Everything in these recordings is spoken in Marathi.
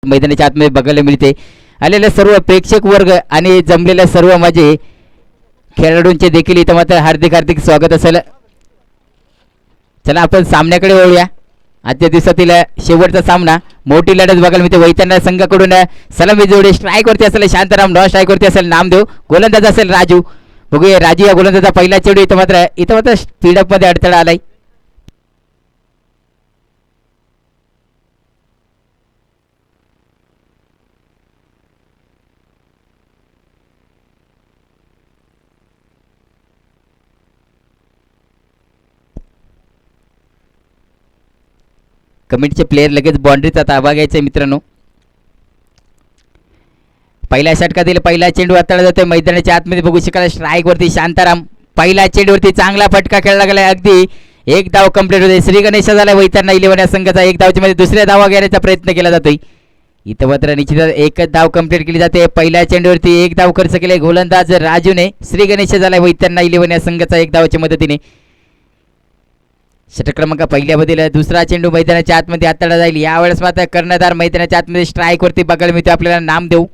मैदानाच्या आतमध्ये बघायला मिळते. आलेले सर्व प्रेक्षक वर्ग आणि जमलेल्या सर्व माझे खेळाडूंचे देखील इथं मात्र हार्दिक हार्दिक स्वागत असेल. चला आपण सामन्याकडे वळूया. आजच्या दिवसातील शेवटचा सामना मोठी लढत बघायला मिळते. वैतरणा संघाकडून सलामी जोडी स्ट्राईक वरती असेल शांताराम, नॉन स्ट्राईक वरती असेल नामदेव, गोलंदाज असेल राजू. बघूया राजू या गोलंदाजा पहिला चेंडू इथं मात्र स्पीडअप मध्ये अडथळा आलाय. कमिटीचे प्लेयर लगेच बाउंड्रीचा ताबा घ्यायचा मित्रांनो. पहिल्या षटकातील पहिला चेंडू हाताळला जातोय मैदानाच्या आतमध्ये. बघू शकाल स्ट्राईक वरती शांताराम. पहिला चेंडूवरती चांगला फटका खेळला गेला. अगदी एक धाव कंप्लीट होते. श्री गणेश झाला वैतरणा 11 या संघाचा. एक धावच्या मध्ये दुसऱ्या धावा घेण्याचा प्रयत्न केला जातोय. इथं मात्र निश्चितच एकच धाव कंप्लीट केली जाते. पहिल्या चेंडूवरती एक धाव खर्च केले गोलंदाज राजूने. श्री गणेश झाला वैतरणा 11 या संघाचा एक धावाच्या मदतीने. षटक क्रमांक पहिल्यामधील दुसरा चेंडू मैदानाच्या आतमध्ये हाताळला जाईल. यावेळेस मात्र कर्णधार मैदानाच्या आतमध्ये स्ट्राईक वरती बघायला मिळतो आपल्याला नामदेव.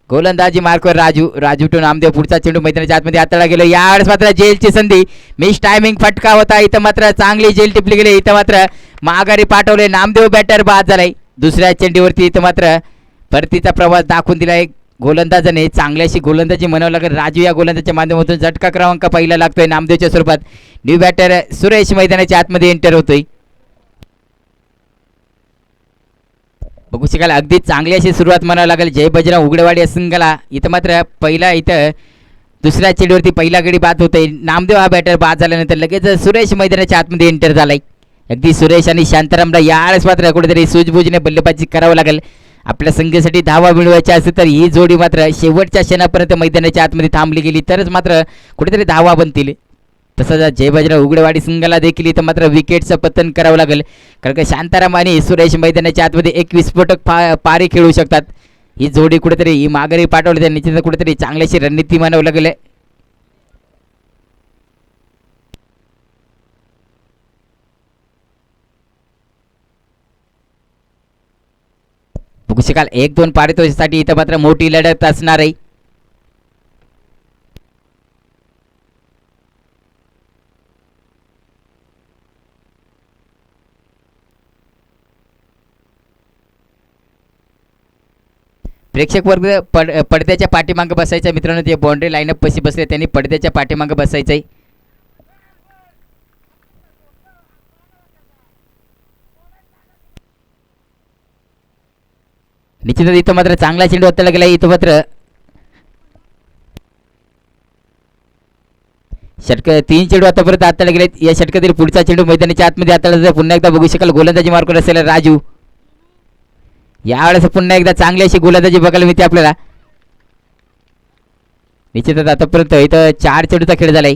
गोलंदाजी मार्कवर राजू टू नामदेव. पुढचा चेंडू मैदानाच्या आतमध्ये हाताळला गेलो. यावेळेस मात्र जेलची संधी. मिस टायमिंग फटका होता. इथं मात्र चांगली जेल टिपली गेली. इथं मात्र माघारी पाठवले नामदेव. बॅटर बाद झालाय. दुसऱ्या चेंडूवरती इथं मात्र परतीचा प्रवास दाखवून दिलाय गोलंदाजाने. चांगल्याशी गोलंदाजी म्हणावं लागेल. राजू या गोलंदाजाच्या माध्यमातून झटका क्रमांक पहिला लागतोय नामदेवच्या स्वरूपात. न्यू बॅटर सुरेश मैदानाच्या आतमध्ये एंटर होतोय. बघू शकाल अगदी चांगली अशी सुरुवात म्हणावं लागेल जय बजरंग उगडेवाडी या संघाला. इथं मात्र दुसऱ्या चेंडूवरती पहिला गडी बाद होतोय. नामदेव हा बॅटर बाद झाल्यानंतर लगेच सुरेश मैदानाच्या आतमध्ये एंटर झालाय. अगदी सुरेश आणि शांतारामला यावेळेस मात्र कुठेतरी सूझबूझने बल्लेबाजी करावं लागेल. आपल्या संघासाठी धावा मिळवायची असेल तर ही जोडी मात्र शेवटच्या क्षणापर्यंत मैदानाच्या आतमध्ये थांबली गेली तरच मात्र कुठेतरी धावा बनतील. तसंच जय बजरंग उगडेवाडी संघाला देखील इथं मात्र विकेटचं पतन करावं लागेल. कारण का शांताराम आणि सुरेश मैदानाच्या आतमध्ये एक विस्फोटक पारी खेळू शकतात. ही जोडी कुठेतरी ही माघारी पाठवली तर निश्चित कुठेतरी चांगल्याशी रणनीती मानावं लागेल. बघू शकाल 1-2 पारितोषिकासाठी इथं मात्र मोठी लढत असणार आहे. प्रेक्षक वर्ग पडद्याच्या पाठीमागे बसायचा मित्रांनो. ते बाउंड्री लाईनअप पशी बसले त्यांनी पडद्याच्या पाठीमागे बसायचंय. निश्चितच इथं मात्र चांगला चेंडू हाताळला गेला. इथं मात्र षटक 3 चेंडू आतापर्यंत हाताळले गेले. या षटकातील पुढचा चेंडू मैदानाच्या आतमध्ये हाताळला जातो. पुन्हा एकदा बघू शकाल गोलंदाजी मार्कवर असेल राजू. यावेळेस पुन्हा एकदा चांगली अशी गोलंदाजी बघायला मिळते आपल्याला. निश्चितच आतापर्यंत इथं 4 चेंडूचा खेळ झालाय.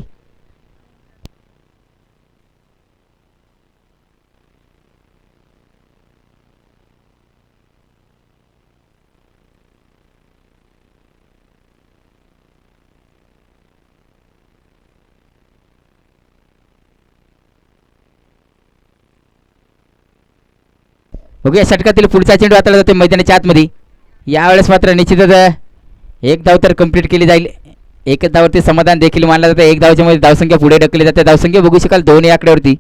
बघूया षटकातील पुढचा चेंडू हाताळला जातो मैदानाच्या आतमध्ये. यावेळेस मात्र निश्चितच एक धाव तर कंप्लीट केली जाईल. एकच धाववरती समाधान देखील मानलं जातं. एक धावच्या मध्ये धावसंख्या पुढे ढकलली जाते. धावसंख्या बघू शकाल 2 या आकड्यावरती.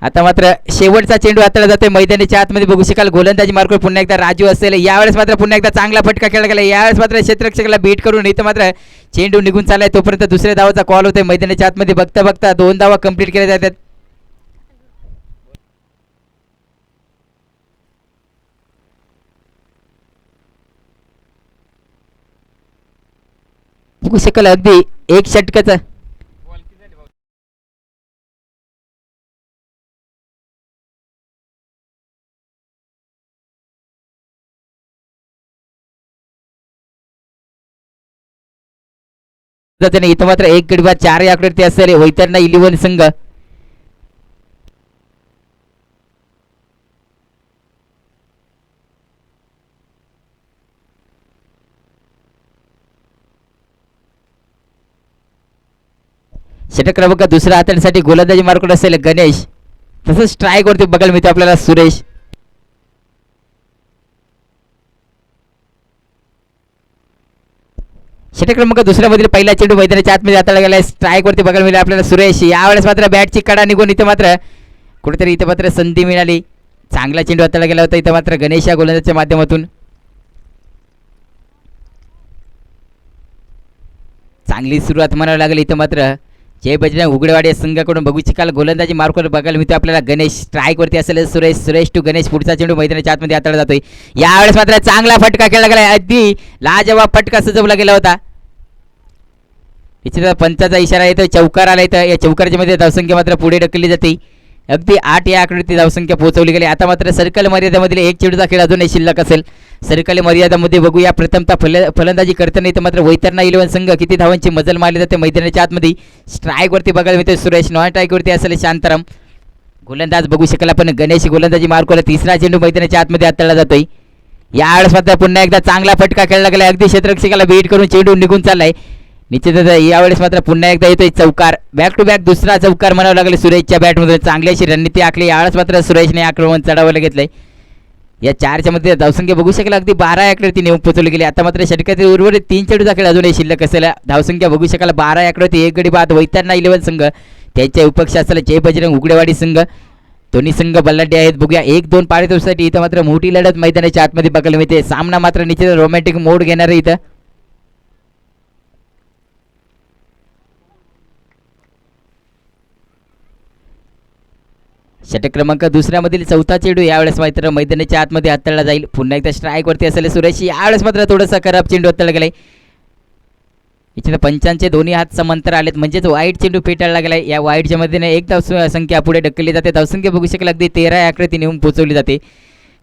आता मात्र शेवटचा चेंडू हाताळला जातोय मैदानाच्या आतमध्ये. बघू शकाल गोलंदाजी मार्कवर पुन्हा एकदा राजू असेल. यावेळेस मात्र पुन्हा एकदा चांगला फटका खेळला गेला. यावेळेस मात्र क्षेत्ररक्षकाला बीट करून इथं मात्र चेंडू निघून चाललाय. तोपर्यंत दुसऱ्या धावाचा कॉल होतोय मैदानाच्या आतमध्ये. बघता बघता 2 धावा कंप्लीट केल्या जातात. बघू शकाल अगदी एक षटकाचा त्याने इथं मात्र एक गडी बाद 4 या आकड्यावरती असेल वैतरणा 11 संघ. षटक क्रमांक दुसरा हाताळण्यासाठी गोलंदाजी मार्कवर असेल गणेश. तसंच स्ट्राईक वरती बघायला मिळतो आपल्याला सुरेश. षटक क्रमांक दुसऱ्यामधील पहिला चेंडू मैदानाच्या आतमध्ये हाताळला गेला. स्ट्राईक वरती बघायला मिळाला आपल्याला सुरेश. यावेळेस मात्र बॅटची कडा निघून इथं मात्र कुठेतरी इथं मात्र संधी मिळाली. चांगला चेंडू हाताळला गेला होता इथं मात्र गणेश या गोलंदाजाच्या माध्यमातून. चांगली सुरुवात म्हणावी लागली इथं मात्र जय बजरंग उघडेवाडी संघाकडून. बघू शकाल गोलंदाजी मार्कवर बघायला मिळतो आपल्याला गणेश. स्ट्राईक वरती असेल सुरेश. सुरेश टू गणेश. पुढचा चेंडू मैदानाच्या आतमध्ये हाताळला जातोय. यावेळेस मात्र चांगला फटका खेळला गेला. अगदी लाजवाब फटका सजवला गेला होता. इथे पंचाचा इशारा येतो. चौकार आला इथं. या चौकारच्या मध्ये धावसंख्या मात्र पुढे ढकलली जाते. अगदी 8 या आकड्यावरती धावसंख्या पोहोचवली गेली. आता मात्र सर्कल मर्यादेमधील एक चेंडूचा खेळ अजूनही शिल्लक असेल. सर्कल मर्यादामध्ये बघूया प्रथमतः फलंदाजी करताना इथं मात्र वैतरणा 11 संघ किती धावांची मजल मारली जाते मैदानाच्या आतमध्ये. स्ट्राईक वरती बघायला मिळते सुरेश. नॉन स्ट्राईक वरती असेल शांताराम. गोलंदाज बघू शकाल आपण गणेश गोलंदाजी मार्कवर. तिसरा चेंडू मैदानाच्या आतमध्ये हाताळला जातोय. यावेळेस मात्र पुन्हा एकदा चांगला फटका खेळला गेला. अगदी क्षेत्ररक्षकाला बीट करून चेंडू निघून चाललाय. निश्चितच यावेळेस मात्र पुन्हा एकदा येतोय चौकार. बॅक टू बॅक दुसरा चौकार म्हणावं लागले सुरेशच्या बॅटमधून. चांगली अशी रणनीती आखली. यावेळेस मात्र सुरेशने आक्रमण चढावायला घेतलंय. या 4च्या मध्ये धावसंख्या बघू शकाल अगदी 12 आकड्यावरती नेऊन पोहोचवली गेली. आता मात्र षटकातील उर्वरित 3 चेंडूचा खेळ अजूनही शिल्लक असेल. धावसंख्या बघू शकाल 12 आकड्यावरती एक गडी बाद. वैतरणा 11 संघ त्यांच्या विपक्ष असेल जय बजरंग उघडेवाडी संघ. दोन्ही संघ बल्लाटे आहेत. बघूया 1-2 पारितोषिकासाठी इथं मात्र मोठी लढत मैदानाच्या आतमध्ये बघायला मिळते. सामना मात्र निश्चित रोमॅन्टिक मोड घेणार आहे इथं. षटक क्रमांक दुसऱ्यामधील चौथा चेंडू यावेळेस मात्र मैदानाच्या आतमध्ये हाताळला जाईल. पुन्हा एकदा स्ट्राईक वरती असेल सुरेश. यावेळेस मात्र थोडासा खराब चेंडू हाताळला गेलाय. इथे पंचांचे दोन्ही हात समांतर आलेत म्हणजेच वाईट चेंडू फेटाळला गेलाय. या वाईटच्या मध्येने एक धावसंख्या पुढे ढकलली जाते. धावसंख्या बघू शकाल अगदी 13 आकड्यावरती नेऊन पोहोचवली जाते.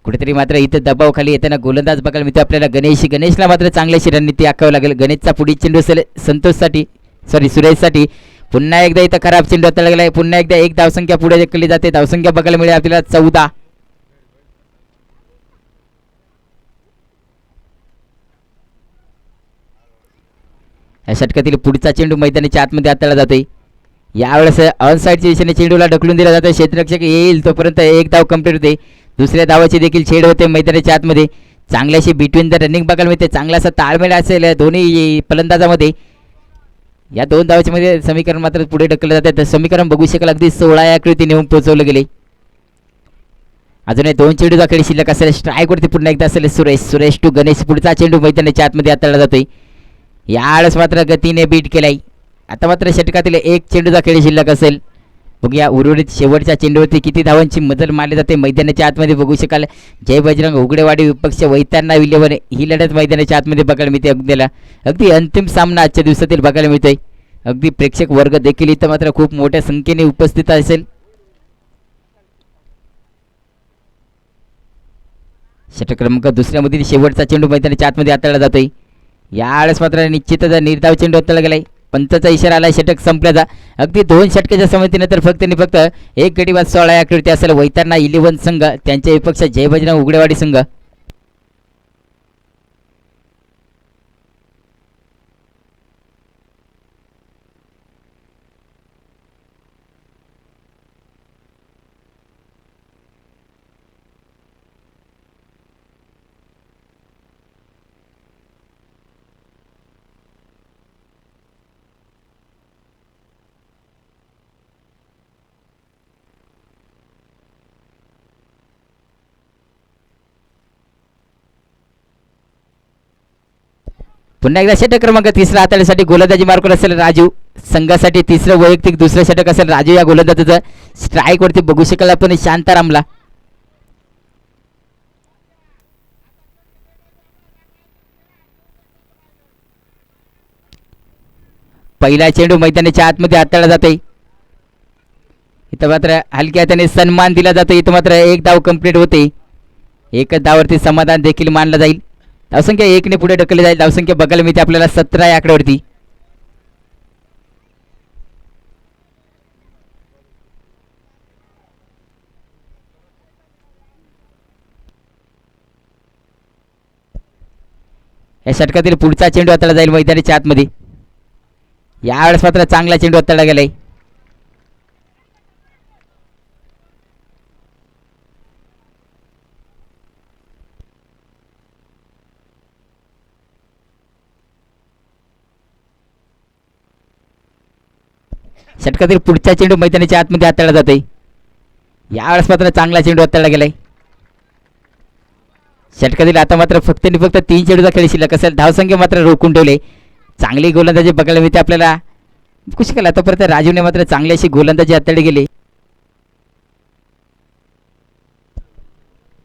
कुठेतरी मात्र इथं दबाव खाली येताना गोलंदाज बघायला मिळतो आपल्याला गणेश. गणेशला मात्र चांगल्याशी रणनीती आखावी लागेल. गणेशचा पुढील चेंडू असेल संतोषसाठी सुरेशसाठी. पुन्हा एकदा इथं खराब चेंडू हाताळला गेलाय. पुन्हा एकदा एक धावसंख्या पुढे ढकलली जाते. धावसंख्या बघायला मिळेल आपल्याला 14. या षटकातील पुढचा चेंडू मैदानाच्या आतमध्ये हाताळला जातोय. यावेळेस ऑनसाईडच्या दिशेने चेंडूला ढकलून दिला जातो. क्षेत्ररक्षक येईल तोपर्यंत एक धाव कंप्लीट होते. दुसऱ्या धावाची देखील छेड होते मैदानाच्या आतमध्ये. चांगल्याशी बिटवीन द रनिंग बघायला मिळते. चांगलासा ताळमेळ असेल दोन्ही फलंदाजामध्ये. या 2 धावाच्या मध्ये समीकरण मात्र पुढे ढकललं जाते. तर समीकरण बघू शकाल अगदी 16 या आकृती नेऊन पोहोचवले गेले. अजूनही 2 चेंडूचा खेळ शिल्लक असेल. स्ट्राईक वरती पुन्हा एकदा असेल सुरेश टू गणेश. पुढचा चेंडू मैदानाच्या आतमध्ये हाताळला जातोय. यावेळेस मात्र गतीने बीट केलाय. आता मात्र षटकातील एक चेंडूचा खेळ शिल्लक असेल. बघूया उर्वरित शेवटच्या चेंडूवरती किती धावांची मजल मारली जाते मैदानाच्या आतमध्ये. बघू शकाल जय बजरंग उघडेवाडी विपक्ष वैतरणा 11 ही लढत मैदानाच्या आतमध्ये बघायला मिळते. अगदी अंतिम सामना आजच्या दिवसातील बघायला मिळतोय. अगदी प्रेक्षक वर्ग देखील इथं मात्र खूप मोठ्या संख्येने उपस्थित असेल. षटक क्रमांक दुसऱ्यामधील शेवटचा चेंडू मैदानाच्या आतमध्ये हाताळला जातोय. यावेळेस मात्र निश्चितच निर्धाव चेंडू हाताळला गेलाय. पंचाचा इशारा आला षटक संपल्याचा. अगदी 2 षटकाच्या समतीनंतर फक्त एक गडी बाद 16 आकड्यावरती असेल वैतरणा 11 संघ त्यांच्या विपक्ष जय बजरंग उघडेवाडी संघ. पुन्हा एकदा षटक क्रमांक तिसरा हाताळण्यासाठी गोलंदाजी मार्कवर असेल राजू. संघासाठी तिसरं वैयक्तिक दुसरं षटक असेल राजू या गोलंदाजाचं. स्ट्राईक वरती बघू शकाल आपण शांतारामला. पहिला चेंडू मैदानाच्या आतमध्ये हाताळला जाते. इथं मात्र हलक्या हाताने सन्मान दिला जातो. इथं मात्र एक धाव कंप्लीट होते. एकच धावावरती समाधान देखील मानलं जाईल. धावसंख्या 1 ने पुढे ढकलली जाईल. धावसंख्या बघायला मिळते आपल्याला 17 या आकड्यावरती. या षटकातील पुढचा चेंडू हाताळला जाईल मैदानाच्या आतमध्ये. यावेळेस मात्र चांगला चेंडू हाताळला गेलाय. षटकातील पुढचा चेंडू मैदानाच्या आतमध्ये हाताळला जातोय. यावेळेस मात्र चांगला चेंडू हाताळला गेलाय. षटकातील आता मात्र फक्त आणि फक्त 3 चेंडूचा खेळ शिल्लक असेल. धावसंख्या मात्र रोखून ठेवले. चांगली गोलंदाजी बघायला मिळते आपल्याला. कुशल आतापर्यंत राजूने मात्र चांगली अशी गोलंदाजी हाताळली गेली.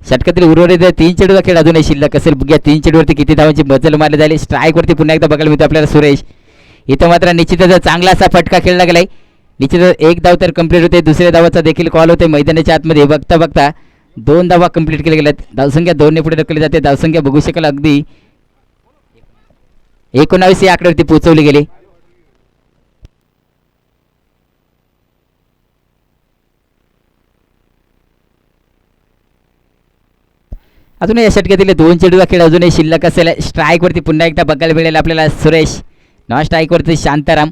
षटकातील उर्वरित 3 चेंडूचा खेळ अजूनही शिल्लक असेल. बघूया 3 चेंडूवरती किती धावांची मजल मारली जाईल. स्ट्राईकवरती पुन्हा एकदा बघायला मिळते आपल्याला सुरेश. इथं मात्र निश्चितच चांगला असा फटका खेळला गेलाय. निश्चितच एक धाव तर कंप्लीट होते. दुसऱ्या धावाचा देखील कॉल होते. मैदानाच्या आतमध्ये बघता बघता 2 धावा कंप्लीट केल्या गेल्यात. धावसंख्या 2 ने पुढे ढकलली जाते. धावसंख्या बघू शकाल अगदी 19 या आकड्यावरती पोहोचवली गेली. अजूनही या षटकातील 2 चेंडूचा खेळ अजूनही शिल्लक असेल. स्ट्राईकवरती पुन्हा एकदा बघायला मिळेल आपल्याला सुरेश. नॉन स्ट्राईकवरती शांताराम.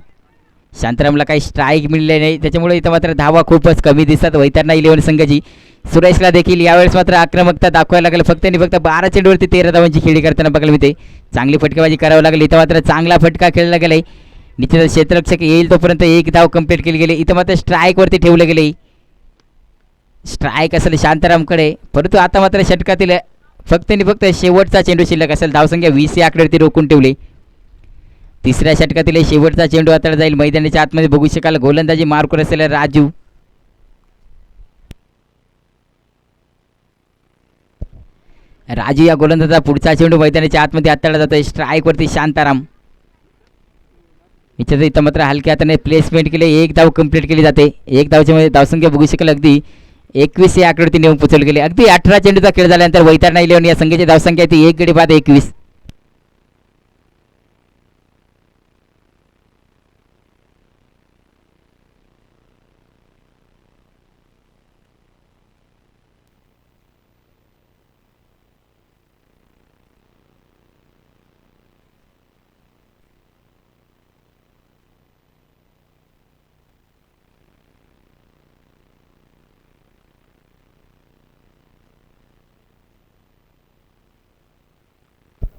शांतारामला काही स्ट्राईक मिळले नाही, त्याच्यामुळे इथं मात्र धावा खूपच कमी दिसतात वैतरणा 11 संघाची. सुरेशला देखील यावेळेस मात्र आक्रमकता दाखवायला लागेल. फक्त आणि फक्त 12 चेंडूवरती 13 धावांची खेळी करताना बघायला मिळते. चांगली फटकेबाजी करावी लागेल. इथं मात्र चांगला फटका खेळला गेलाय. निश्चितच क्षेत्ररक्षक येईल तोपर्यंत 1 धाव कंप्लीट केली गेली. इथं मात्र स्ट्राईकवरती ठेवलं गेले. स्ट्राईक असेल शांतारामकडे, परंतु आता मात्र षटकातील फक्त आणि फक्त शेवटचा चेंडू शिल्लक असेल. धावसंख्या 20 या आकड्यावरती रोखून ठेवली. तिसऱ्या षटकातील शेवटचा चेंडू हाताळला जाईल. मैदानाच्या आतमध्ये बघू शकाल गोलंदाजी मार्कवर असेल राजू. राजू या गोलंदाजा पुढचा चेंडू मैदानाच्या आतमध्ये हाताळला जातोय. स्ट्राईकवरती शांताराम. इथं मात्र हलक्या हाताने प्लेसमेंट केले. 1 धाव कंप्लीट केली जाते. 1 धावच्या मध्ये धावसंख्या बघू शकाल अगदी 21 या आकड्यावरती नेऊन पोचवले गेले. अगदी 18 चेंडूचा खेळ झाल्यानंतर वैतरणा 11 या संघाची धावसंख्या ती 1 गडी बाद 21.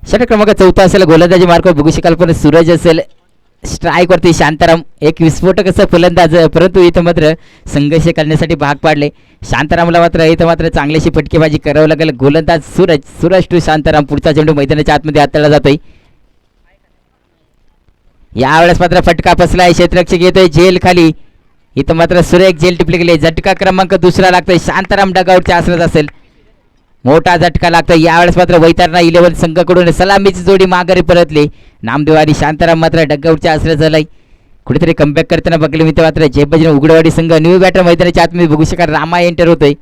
षटक क्रमांक 4 असेल. गोलंदाजी मार्क बघू शकाल पण सूरज असेल. स्ट्राईकवरती शांताराम एक विस्फोटक असं फलंदाज, परंतु इथं मात्र संघर्ष करण्यासाठी भाग पाडले. शांतारामला मात्र इथं मात्र चांगलीशी फटकेबाजी करावं लागेल. गोलंदाज सूरज टू शांताराम. पुढचा चेंडू मैदानाच्या आतमध्ये हाताळला जातोय. यावेळेस मात्र फटका फसलाय. क्षेत्ररक्षक येतोय झेल खाली. इथं मात्र सुरेख झेल टिपले गेले. झटका क्रमांक 2 लागतोय. शांताराम डगआउटच्या आसरात असेल. मोठा झटका लागतोय. यावेळेस मात्र वैतरणा 11 संघाकडून सलामीची जोडी माघारी परतली. नामदेव आणि शांताराम मात्र डगआउटच्या आसरात झालाय. कुठेतरी कमबॅक करताना बघले मित्र मात्र जय बजरंग उघडवाडी संघ न्यू बॅटर मैदानाच्या आतमध्ये बघू शकाल रामा एंटर होतोय.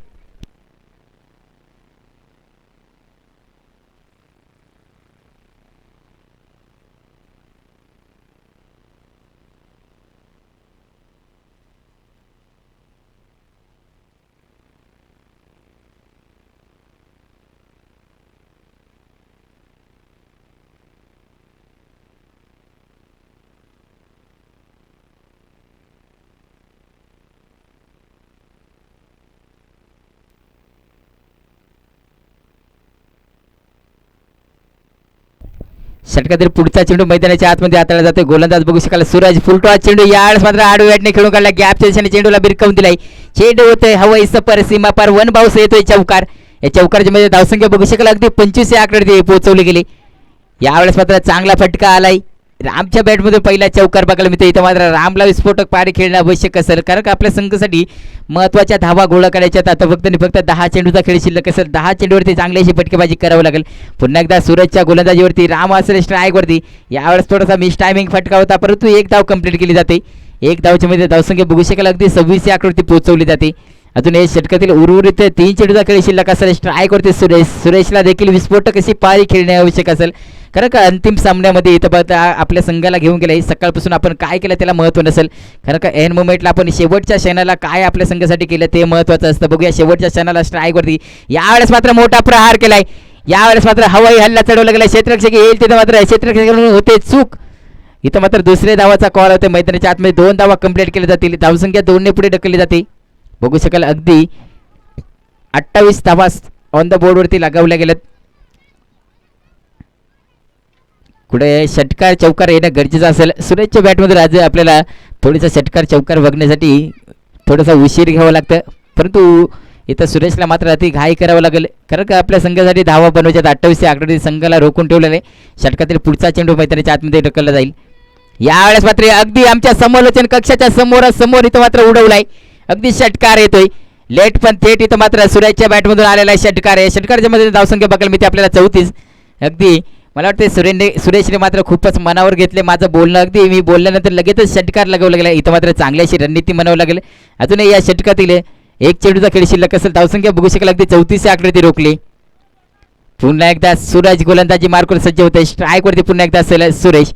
षटकातील पुढचा चेंडू मैदानाच्या आतमध्ये हाताळला जातोय. गोलंदाज बघू शकाल सूरज. फुलटॉस चेंडू यावेळेस मात्र आडव्याटने खेळून काढला. गॅपच्या दिशेने चेंडूला बिरकावून दिलाय. चेंडू होतोय हवाई सपर सीमा पार 1 बाउन्स येतोय चौकार. या चौकारच्या मध्ये धावसंख्या बघू शकाल अगदी 25 या आकड्यावरती पोहोचवली गेली. यावेळेस मात्र चांगला फटका आलाय. रामच्या बॅटमध्ये पहिला चौकार बघायला मिळतो. इथं मात्र रामला विस्फोटक पारी खेळणं आवश्यक असेल, कारण का आपल्या संघासाठी महत्त्वाच्या धावा गोळा करायच्यात. आता फक्त आणि फक्त 10 चेंडूचा खेळ शिल्लक असेल. 10 चेंडूवरती चांगली अशी फटकेबाजी करावी लागेल. पुन्हा एकदा सूरजच्या गोलंदाजीवरती राम असेल स्ट्राईकवरती. यावेळेस थोडासा मिस टायमिंग फटका होता, परंतु 1 धाव कंप्लीट केली जाते. 1 धावच्या मध्ये धावसंख्या बघू शकाल अगदी 26 या आकड्यावरती पोहोचवली जाते. अजून हे षटकातील उर्वरित 3 चेंडूचा खेळ शिल्लक असेल. स्ट्राईकवरती सुरेशला देखील विस्फोटक अशी पारी खेळणे आवश्यक असेल, कारण का अंतिम सामन्यामध्ये इथं बघता आपल्या संघाला घेऊन गेले. सकाळपासून आपण काय केलं त्याला महत्त्व नसेल, कारण का एन मोमेंटला आपण शेवटच्या क्षणाला काय आपल्या संघासाठी केलं ते महत्त्वाचं असतं. बघूया शेवटच्या क्षणाला स्ट्राईकवरती यावेळेस मात्र मोठा प्रहार केलाय. यावेळेस मात्र हवाई हल्ला चढवला गेला. क्षेत्ररक्षक येईल तिथं मात्र क्षेत्ररक्षक होते चूक. इथं मात्र दुसऱ्या धावाचा कॉल होते. मैदानाच्या आतमध्ये 2 धावा कंप्लीट केल्या जातील. धावसंख्या 2 ने पुढे ढकलली जाते. बघू शकाल अगदी 28 धावा ऑन द बोर्डवरती लगावल्या गेल्यात. कुठे षटकार चौकार येणं गरजेचं असेल. सुरेशच्या बॅटमधून आज आपल्याला थोडंसं षटकार चौकार बघण्यासाठी थोडासा उशीर घ्यावा लागतं, परंतु इथं सुरेशला मात्र अति घाई करावं लागेल, कारण का आपल्या संघासाठी धावा बनवायच्यात. 28 आकड्याने संघाला रोखून ठेवलेले. षटकातील पुढचा चेंडू मैदानाच्या आतमध्ये ढकलला जाईल. यावेळेस मात्र अगदी आमच्या समालोचन कक्षाच्या समोरासमोर इथं मात्र उडवलाय, अगदी षटकार येतोय लेट, पण थेट इथं मात्र सुरेशच्या बॅटमधून आलेला आहे षटकार आहे. षटकारच्या मध्ये धावसंख्या बघायला मिळते आपल्याला 34. अगदी मला वाटते सुरेशने मात्र खूपच मनावर घेतले माझं बोलणं. अगदी मी बोलल्यानंतर लगेचच षटकार लगवला गेला. इथं मात्र चांगली अशी रणनीती म्हणावं लागेल. अजूनही या षटकातील एक चेंडूचा खेळ शिल्लक असेल. धावसंख्या बघू शकाल अगदी 34 आकड्यावरती रोखली. पुन्हा एकदा सूरज गोलंदाजी मार्कवर सज्ज होते. स्ट्राईकवरती पुन्हा एकदा असेल सुरेश.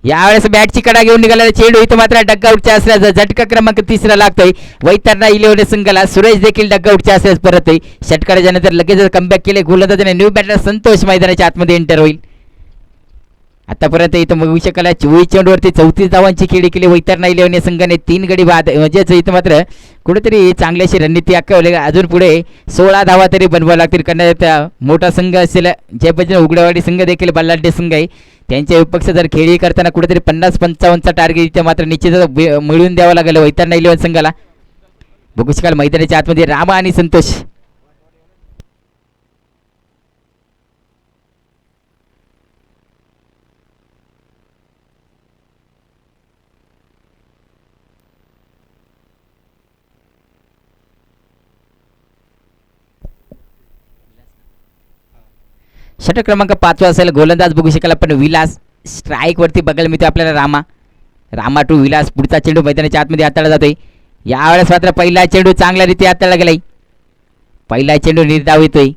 यावेळेस बॅटची कडा घेऊन निघालेला चेंडू इथं मात्र डग्गाउटच्या असल्याचा झटका क्रमांक 3 लागतोय वैतरणा इलेव्हन संघाला. सुरेश देखील डग्गाउटच्या असल्यास परत षटकाराच्या नंतर लगेच कमबॅक केले. गोलंदाजाने न्यू बॅटर संतोष मैदानाच्या आतमध्ये एंटर होईल. आतापर्यंत इथं बघू शकाल 24 चेंडूवरती 34 धावांची खेळी केली वैतरणा इलेव्हन संघाने. 3 गडी बाद, म्हणजेच इथं मात्र कुठेतरी चांगली अशी रणनीती आखवली. अजून पुढे 16 धावा तरी बनवाव्या लागतील, कारण मोठा संघ असेल जयपजन उघडेवाडी संघ देखील बल्लाढ्य संघ आहे. त्यांच्या विपक्ष जर खेळी करताना कुठेतरी 50-55चा टार्गेट इथे मात्र निश्चितच मिळवून द्यावा लागेल वैतरणा इलेव्हन संघाला. बघू शकाल मैदानाच्या आतमध्ये रामा आणि संतोष. षटक क्रमांक 5 असेल. गोलंदाज बघू शकाल आपण विलास. स्ट्राईकवरती बघायला मिळतो आपल्याला रामा टू विलास. पुढचा चेंडू मैदानाच्या आतमध्ये हाताळला जातोय. यावेळेस मात्र पहिला चेंडू चांगल्या रीती हाताळला गेलाय. पहिला चेंडू निर्धाव येतोय.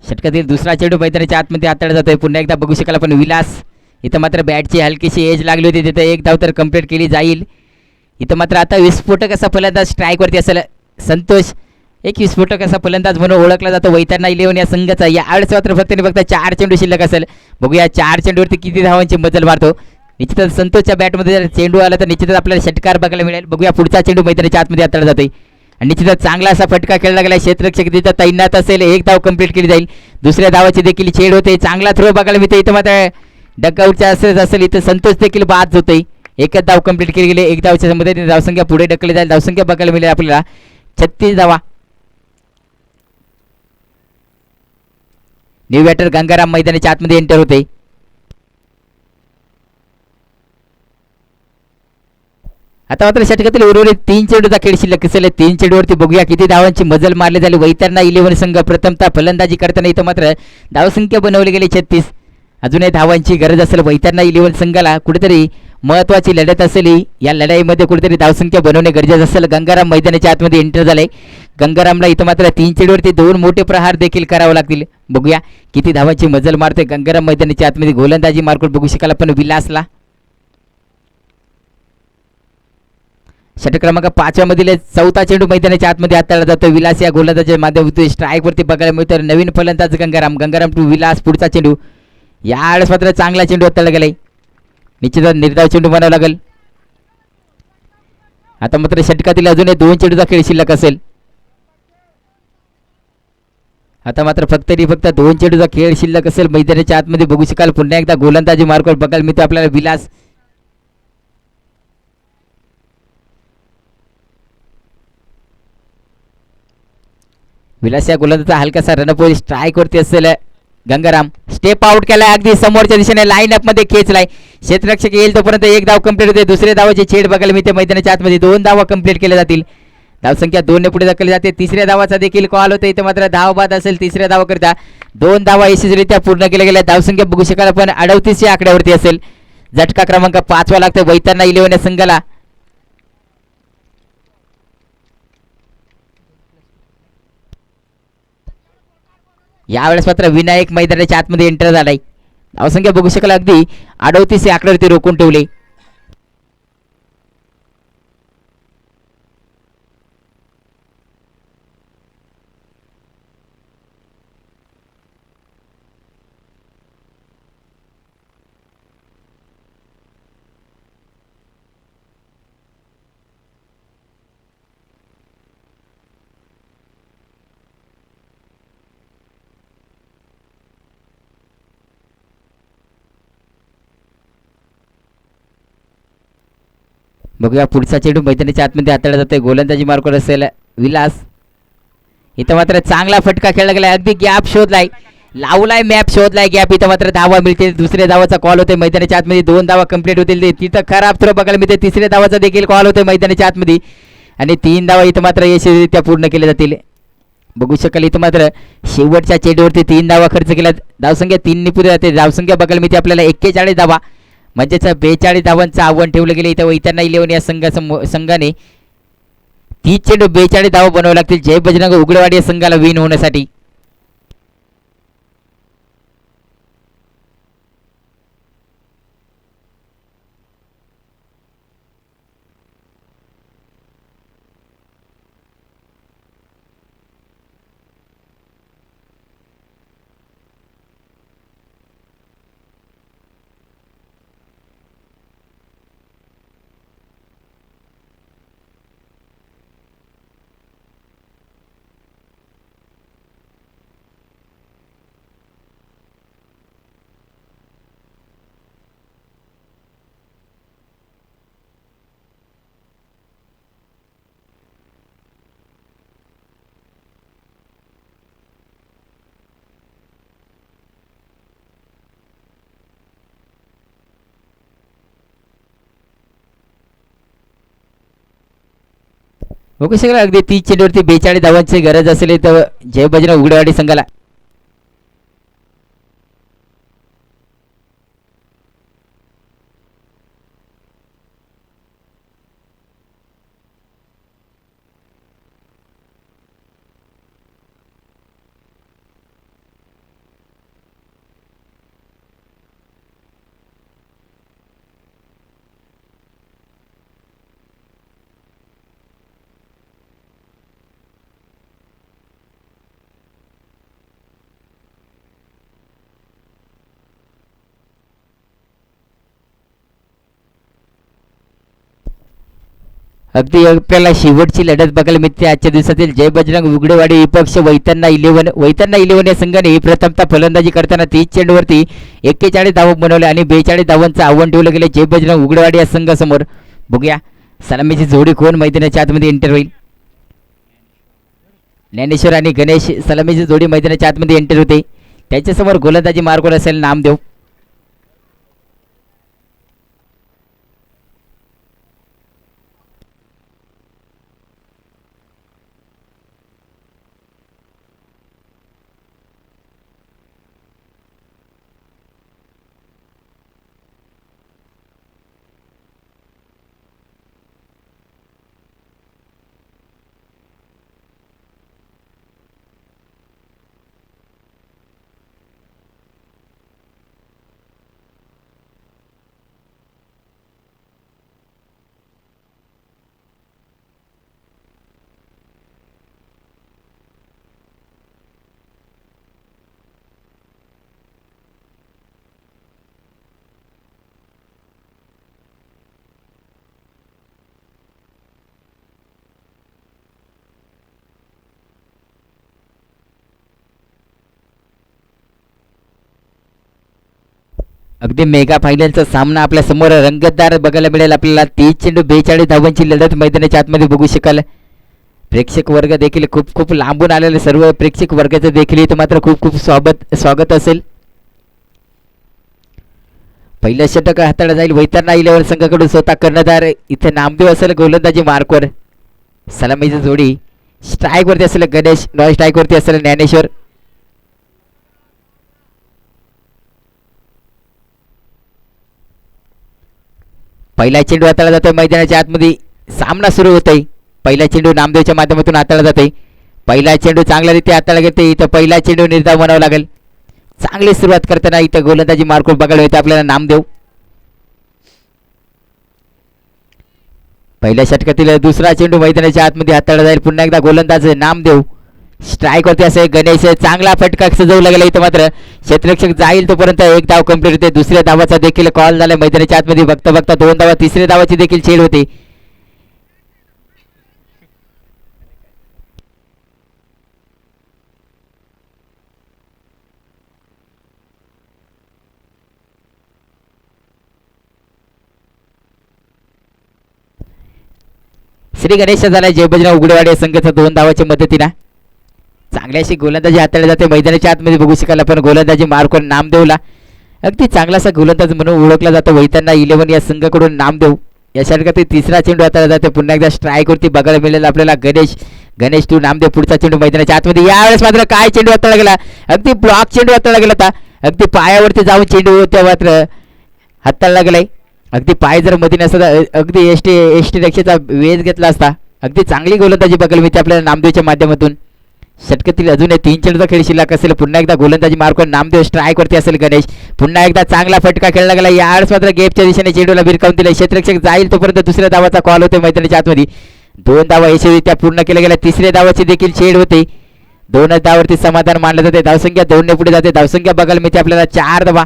षटकातील दुसरा चेंडू मैदानाच्या आतमध्ये हाताळला जातोय. पुन्हा एकदा बघू शकाल आपण विलास. इथं मात्र बॅटची हलकीशी एज लागली होती, तिथं एक धाव तर कंप्लीट केली जाईल. इथं मात्र आता विस्फोटक असा फलंदाज स्ट्राईकवरती असेल संतोष. एक विस्फोटक असा फलंदाज म्हणून ओळखला जातो वैतरणा इलेव्हन या संघाचा. यावेळेस मात्र फक्त 4 चेंडू शिल्लक असेल. बघूया 4 चेंडूवरती किती धावांची मजल मारतो. निश्चितच संतोषच्या बॅटमध्ये जर चेंडू आला तर निश्चितच आपल्याला षटकार बघायला मिळेल. बघूया पुढचा चेंडू मैदानाच्या आतमध्ये हाताळला जातोय आणि निश्चितच चांगला असा फटका खेळला गेला. क्षेत्ररक्षक तिथं तैनात असेल. एक धाव कंप्लीट केली जाईल. दुसऱ्या धावाची देखील छेड होते. चांगला थ्रो बघायला मिळते. इथं मात्र डगआउटच्या असेल इथं संतोष देखील बाद होतोय. एकच धाव कंप्लीट केली गेली. एक धावच्या मदतीने धावसंख्या पुढे ढकलली जाईल. धावसंख्या बघायला मिळेल आपल्याला 36 धावा. न्यू बॅटर गंगाराम मैदानाच्या आतमध्ये एंटर होते. आता मात्र षटकातील उर्वरित 3 चेंडूचा खेळ शिल्लक असेल. 3 चेंडूवरती बघूया किती धावांची मजल मारली झाली. वैतरणा इलेव्हन संघ प्रथमतः फलंदाजी करताना इथं मात्र धावसंख्या बनवली गेली 36. अजूनही धावांची गरज असेल वैतरणा इलेव्हन संघाला. कुठेतरी महत्त्वाची लढत असेल. या लढाईमध्ये कुठेतरी धावसंख्या बनवणे गरजेचं असेल. गंगाराम मैदानाच्या आतमध्ये एंटर झाले. गंगारामला इथं मात्र 3 चेंडूवरती 2 मोठे प्रहार देखील करावे लागतील. बघूया किती धावांची मजल मारते गंगाराम मैदानाच्या आतमध्ये. गोलंदाजी मार्कवर बघू शकाल आपण विलासला. षटक क्रमांक 5 मधील 4था चेंडू मैदानाच्या आतमध्ये हाताळला जातो. विलास या गोलंदाजाच्या माध्यमातून स्ट्राईकवरती बघायला मिळतं. नवीन फलंदाज गंगाराम टू विलास. पुढचा चेंडू यावेळेस मात्र चांगला चेंडू हाताळला गेलाय. निश्चितच निर्धाव चेंडू म्हणावा लागेल. आता मात्र षटकातील अजूनही 2 चेंडूचा खेळ शिल्लक असेल. आता मात्र फक्त 2 चेंडूचा खेळ शिल्लक असेल मैदानाच्या आतमध्ये. बघू शकाल पुन्हा एकदा गोलंदाजी मार्कवर बघायला मिळतो आपल्याला विलास. विलास या गोलंदाजा हलकासा रनअप स्ट्राईकवरती असेल. गंगाराम स्टेप आउट केलाय. अगदी समोरच्या दिशेने लाईन अप मध्ये खेचलाय. क्षेत्ररक्षक येईल तोपर्यंत एक धाव कंप्लीट होते. दुसऱ्या धावाची छेड बघायला मिळते मैदानाच्या आतमध्ये. 2 धावा कंप्लीट केल्या जातील. धावसंख्या 2 ने पुढे ढकलली जाते. तिसऱ्या धावाचा देखील कॉल होता. इथे मात्र धाव बाद असेल. तिसऱ्या धावा करता 2 धावा यशस्वीरित्या पूर्ण केल्या गेल्या. धावसंख्या बघू शकाल पण 38 या आकड्यावरती असेल. झटका क्रमांक 5 लागतो वैतरणा इलेव्हन संघाला. यावेळेस मात्र विनायक मैदानाच्या आतमध्ये एंटर झालाय. धावसंख्या बघू शकाल अगदी 38 या आकड्यावरती रोखून ठेवले. बघूया पुढचा चेंडू मैदानाच्या आतमध्ये हाताळला जातोय. गोलंदाजी मार्कवर असेल विलास. इथं मात्र चांगला फटका खेळला गेला. अगदी गॅप शोधलाय, लावलाय मॅप शोधलाय गॅप. इथं मात्र धावा मिळतील. दुसऱ्या धावाचा कॉल होते मैदानाच्या आतमध्ये. 2 धावा कंप्लीट होतील. तिथं खराब थ्रो बघायला मिळते. तिसऱ्या धावाचा देखील कॉल होते मैदानाच्या आतमध्ये आणि 3 धावा इथं मात्र यशस्वीरित्या पूर्ण केल्या जातील. बघू शकाल इथं मात्र शेवटच्या चेंडूवरती 3 धावा खर्च केल्या. धावसंख्या 3 पुढे जाते. धावसंख्या बघायला मिळते आपल्याला 41 धावा, म्हणजेच 42 धावांचं आव्हान ठेवलं गेलं. इथं वैतरणा 11 या संघाने 30 चेंडू 42 धावा बनवावे लागतील जय बजरंग उगडेवाडी या संघाला विन होण्यासाठी. बघू शकाल अगदी 30 चेंडूवरती 42 धावांची गरज असेल तर जय बजरंग उगडेवाडी संघाला. अगदी आपल्याला शेवटची लढत बघायला मिळते आजच्या दिवसातील जय बजरंग उगडेवाडी विपक्ष वैतरणा 11 या संघाने प्रथमतः फलंदाजी करताना 30 चेंडूवरती 41 धावा बनवल्या आणि 42 धावांचं आव्हान ठेवलं गेलं जय बजरंग उगडेवाडी या संघासमोर. बघूया सलामीची जोडी कोण मैदानाच्या आतमध्ये एंटर होईल. ज्ञानेश्वर आणि गणेश सलामीची जोडी मैदानाच्या आतमध्ये एंटर होते. त्याच्यासमोर गोलंदाजी मार्गवर असेल नामदेव. अगदी मेगा फायनलचा सामना आपल्या समोर रंगतदार बघायला मिळेल. आपल्याला 30 चेंडू 42 धावांची लढत मैदानाच्या आतमध्ये बघू शकाल. प्रेक्षक वर्ग देखील खूप खूप लांबून आलेले सर्व प्रेक्षक वर्गाचं देखील इथं मात्र खूप खूप स्वागत असेल. पहिलं षटक हाताळलं जाईल वैतरणा 11 संघाकडून. स्वतः कर्णधार इथे नामदेव असेल गोलंदाजी मार्कवर. सलामीची जोडी स्ट्राईकवरती असेल गणेश, नॉन स्ट्राईकवरती असेल ज्ञानेश्वर. पहिला चेंडू हाताळला जातोय मैदानाच्या आतमध्ये. सामना सुरू होतोय. पहिला चेंडू नामदेवच्या माध्यमातून हाताळला जातोय. पहिला चेंडू चांगल्यारीत्या हाताळला घेते. इथं पहिला चेंडू निर्धाव म्हणावं लागेल. चांगली सुरुवात करताना इथं गोलंदाजी मार्कवर बघायला मिळते आपल्याला नामदेव. पहिल्या षटकातील दुसरा चेंडू मैदानाच्या आतमध्ये हाताळला जाईल. पुन्हा एकदा गोलंदाज नामदेव. स्ट्राईकवरती असे गणेश. चांगला फटका सजवला गेला. इथं मात्र क्षेत्ररक्षक जाईल तोपर्यंत एक धाव कंप्लीट होते. दुसऱ्या धावाचा देखील कॉल झाला मैदानाच्या आतमध्ये. बघता बघता 2 धावा. तिसऱ्या धावाची देखील छेड होते. श्री गणेश झाला जय बजरंग उघडेवाडी या संघाचा 2 धावाच्या मदतीनं. चांगली अशी गोलंदाजी हाताळली जाते मैदानाच्या आतमध्ये बघू शकाल आपण. गोलंदाजी मार्कवर नामदेवला अगदी चांगलासा गोलंदाज म्हणून ओळखला जातो वैतरणा 11 या संघाकडून नामदेव. या षटकातील तिसरा चेंडू हाताळला जाते. पुन्हा एकदा स्ट्राईकवरती बघायला मिळेल आपल्याला गणेश टू नामदेव. पुढचा चेंडू मैदानाच्या आतमध्ये. यावेळेस मात्र काय चेंडू हाताळला गेला, अगदी ब्लॉक चेंडू हाताळला गेला होता. अगदी पायावरती जाऊन चेंडू त्या मात्र हाताळला गेलाय. अगदी पाय जर मध्ये नसता अगदी एसटी रक्षेचा वेध घेतला असता. अगदी चांगली गोलंदाजी बघायला मिळते आपल्याला नामदेवच्या माध्यमातून. षटकातील अजून 3 चेंडूचा खेळ शिल्लक असेल. पुन्हा एकदा गोलंदाजी मार्कवर नामदेव. स्ट्राईकवरती असेल गणेश. पुन्हा एकदा चांगला फटका खेळला गेला. यावेळेस मात्र गेपच्या दिशेने चेंडूला भिरकावून दिले. क्षेत्ररक्षक जाईल तोपर्यंत दुसऱ्या धावाचा कॉल होते मैदानाच्या आतमध्ये. 2 धावा यशस्वीरित्या पूर्ण केल्या गेल्या. तिसऱ्या धावाची देखील छेड होते. 2 धावावरती समाधान मानलं जाते. धावसंख्या 2 ने पुढे जाते. धावसंख्या बघायला मिळते आपल्याला 4 धावा.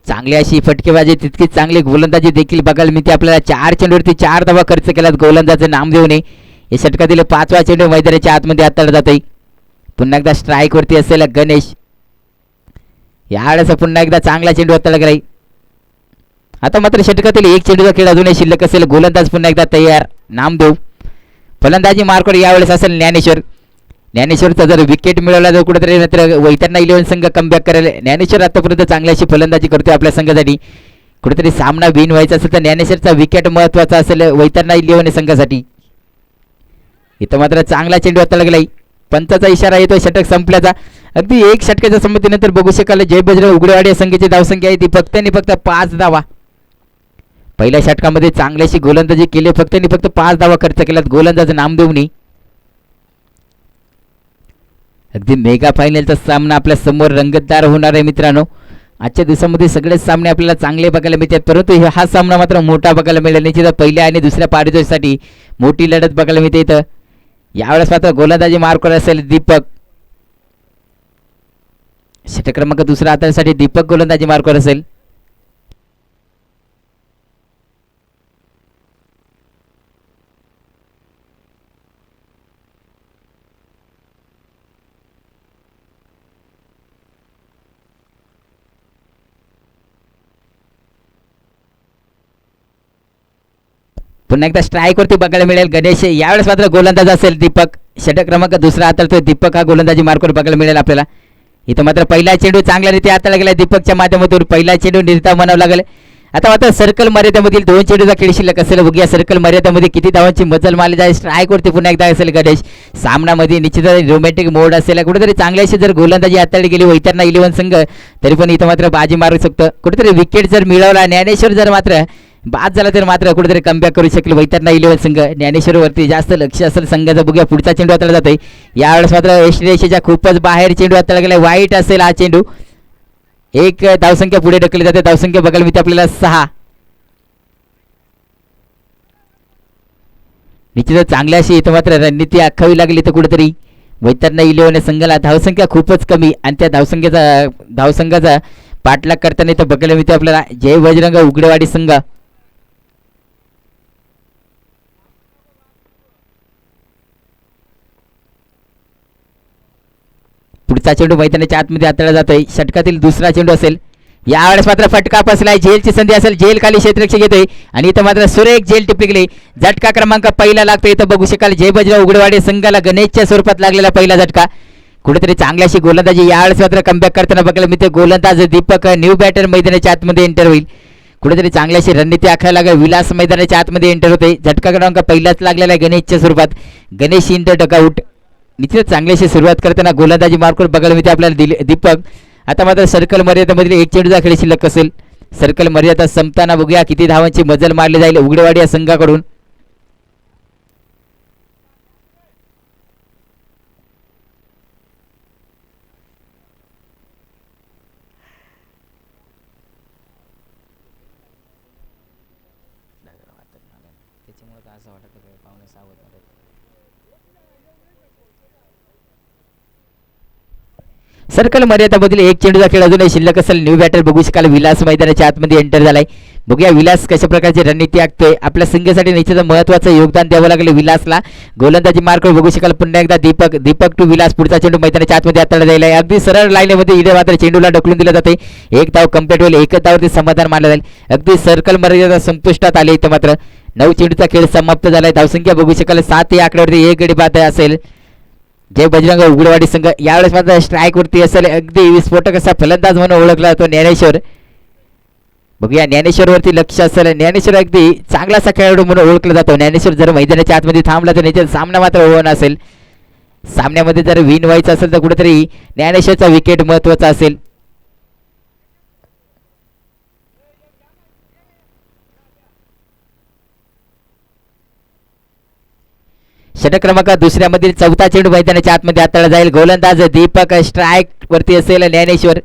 चांगली अशी फटकेबाजी तितकीच चांगली गोलंदाजी देखील बघायला मिळते आपल्याला. 4 चेंडूवरती 4 धावा खर्च केल्यात गोलंदाज नामदेवने. या षटकातील 5वा चेंडू मैदानाच्या आतमध्ये हाताळला जातोय. पुन्हा एकदा स्ट्राईकवरती असेल गणेश. यावेळेस पुन्हा एकदा चांगला चेंडू हाताळला गेलाय. आता मात्र षटकातील 1 चेंडूचा खेळ अजूनही शिल्लक असेल. गोलंदाज पुन्हा एकदा तयार नामदेव. फलंदाजी मार्कवर यावेळेस असेल ज्ञानेश्वरचा जर विकेट मिळवला तर कुठेतरी नंतर वैतरणा 11 संघ कमबॅक करेल. ज्ञानेश्वर आतापर्यंत चांगली अशी फलंदाजी करतोय आपल्या संघासाठी. कुठेतरी सामना विन व्हायचा असेल तर ज्ञानेश्वरचा विकेट महत्त्वाचा असेल वैतरणा 11 संघासाठी. इथं मात्र चांगला चेंडू हाताळला गेलाय. पंचाचा इशारा येतोय षटक संपल्याचा. अगदी 1 षटकाच्या संमतीनंतर बघू शकाल जय बजरंग उघडेवाडी या संघाची धावसंख्या आहे ती फक्त आणि फक्त 5 धावा. पहिल्या षटकामध्ये चांगल्याशी गोलंदाजी केली. फक्त आणि फक्त 5 धावा खर्च केल्यात गोलंदाज नामदेवनी. अगदी मेगा फायनलचा सामना आपल्या समोर रंगतदार होणार आहे मित्रांनो. आजच्या दिवसामध्ये सगळेच सामने आपल्याला चांगले बघायला मिळतात, परंतु हा सामना मात्र मोठा बघायला मिळेल. निश्चित पहिल्या आणि दुसऱ्या पारितोषिकासाठी मोठी लढत बघायला मिळते इथं. यावेळेस मात्र गोलंदाजी मार्कवर असेल दीपक. षटक क्रमांक 2 हाताळण्यासाठी दीपक गोलंदाजी मार्कवर असेल. पुन्हा एकदा स्ट्राईकवरती बघायला मिळेल गणेश. यावेळेस मात्र गोलंदाज असेल दीपक. षटक क्रमांक 2 हाताळतोय दीपक. हा गोलंदाजी मार्कवर बघायला मिळेल आपल्याला. इथं मात्र पहिला चेंडू चांगल्या रीती हाताळला गेला दीपकच्या माध्यमातून. पहिला चेंडू निर्धाव म्हणावं लागेल. आता मात्र सर्कल मर्यादेमधील 2 चेंडूचा खेळ शिल्लक असेल. बघूया सर्कल मर्यादेमध्ये किती धावांची मजल मारली जाईल. स्ट्राईकवरती पुन्हा एकदा असेल गणेश. सामनामध्ये निश्चित रोमॅन्टिक मोड असेल. कुठेतरी चांगल्याशी जर गोलंदाजी हाताळली गेली वैतरणा 11 संघ तरी पण इथं मात्र बाजी मारू शकतं. कुठेतरी विकेट जर मिळवला ज्ञानेश्वर जर मात्र बाद झाला तर मात्र कुठेतरी कमबॅक करू शकेल वैतरणा 11 संघ. ज्ञानेश्वरवरती जास्त लक्ष असेल संघाचं. बघूया पुढचा चेंडू हाताळला जातोय. यावेळेस मात्र एसटी रेषेच्या खूपच बाहेर चेंडू हाताळला गेला. वाईट असेल हा चेंडू. 1 धावसंख्या पुढे ढकलली जाते. धावसंख्या बघायला मिळते आपल्याला 6. निश्चितच चांगली अशी इथं मात्र रणनीती आखावी लागली तर कुठेतरी वैतरणा 11 संघाला धावसंख्या खूपच कमी आणि त्या धावसंघाचा पाठलाग करताना इथं बघायला मिळते आपल्याला जय बजरंग उघडेवाडी संघ. पुढचा चेंडू मैदानाच्या आतमध्ये हाताळला जातोय. षटकातील 2रा चेंडू असेल. यावेळेस मात्र फटका बसलाय. झेलची संधी असेल. झेल खाली क्षेत्ररक्षक येतोय आणि इथं मात्र सुरेख झेल टिपली गेली. झटका क्रमांक पहिला लागतो. इथं बघू शकाल जय बजरंग उघडेवाडी संघाला गणेशच्या स्वरूपात लागलेला पहिला झटका. कुठेतरी चांगल्याशी गोलंदाजी यावेळेस मात्र कमबॅक करताना बघायला मिळते. गोलंदाज दीपक न्यू बॅटर मैदानाच्या आतमध्ये एंटर होईल. कुठेतरी चांगल्याशी रणनीती आखायला लागेल. विलास मैदानाच्या आतमध्ये एंटर होते. झटका क्रमांक पहिलाच लागलेला आहे गणेशच्या स्वरूपात. Ganesh in the dugout. निश्चित चांगल्याशी सुरुवात करताना गोलंदाजी मार्कवर बघायला मिळते आपल्याला दीपक. आता मात्र सर्कल मर्यादेमधील 1 चेंडूचा खेळ शिल्लक असेल. सर्कल मर्यादा संपताना बघूया किती धावांची मजल मारली जाईल उघडेवाडी या संघाकडून. सर्कल मर्यादामधील एक चेंडूचा खेळ अजूनही शिल्लक असेल. न्यू बॅटर बघू शकाल विलास मैदानाच्या आतमध्ये एंटर झालाय. बघूया विलास कशा प्रकारची रणनीती आखतोय. आपल्या संघासाठी निश्चित महत्त्वाचं योगदान द्यावं लागेल विलासला. गोलंदाजी मार्क बघू शकाल पुन्हा एकदा दीपक. दीपक टू विलास. पुढचा चेंडू मैदानाच्या आतमध्ये हाताळला जाईल. अगदी सरळ लाईनमध्ये इथे मात्र चेंडूला ढकलून दिलं जाते. एक धाव कंप्लीट होईल. एकच धाववरती समाधान मानलं जाईल. अगदी सर्कल मर्यादा संपुष्टात आली. इथं मात्र 9 चेंडूचा खेळ समाप्त झालाय. धावसंख्या बघू शकाल 7 या आकड्यावरती एक गडी बाद असेल. जय बजरंग उघडवाडी संघ यावेळेस मात्र स्ट्राईक वरती असेल. अगदी विस्फोटक असा फलंदाज म्हणून ओळखला जातो ज्ञानेश्वर. बघूया ज्ञानेश्वर वरती लक्ष असेल. ज्ञानेश्वर अगदी चांगला असा खेळाडू म्हणून ओळखला जातो. ज्ञानेश्वर जर मैदानाच्या आतमध्ये थांबला तर निश्चित सामना मात्र होणार असेल. सामन्यामध्ये जर विन व्हायचं असेल तर कुठेतरी ज्ञानेश्वरचा विकेट महत्वाचा असेल. षटक क्रमांक दुसऱ्यामधील चौथा चेंडू मैदानाच्या आतमध्ये हाताळला जाईल. गोलंदाज दीपक. स्ट्राईक वरती असेल ज्ञानेश्वर.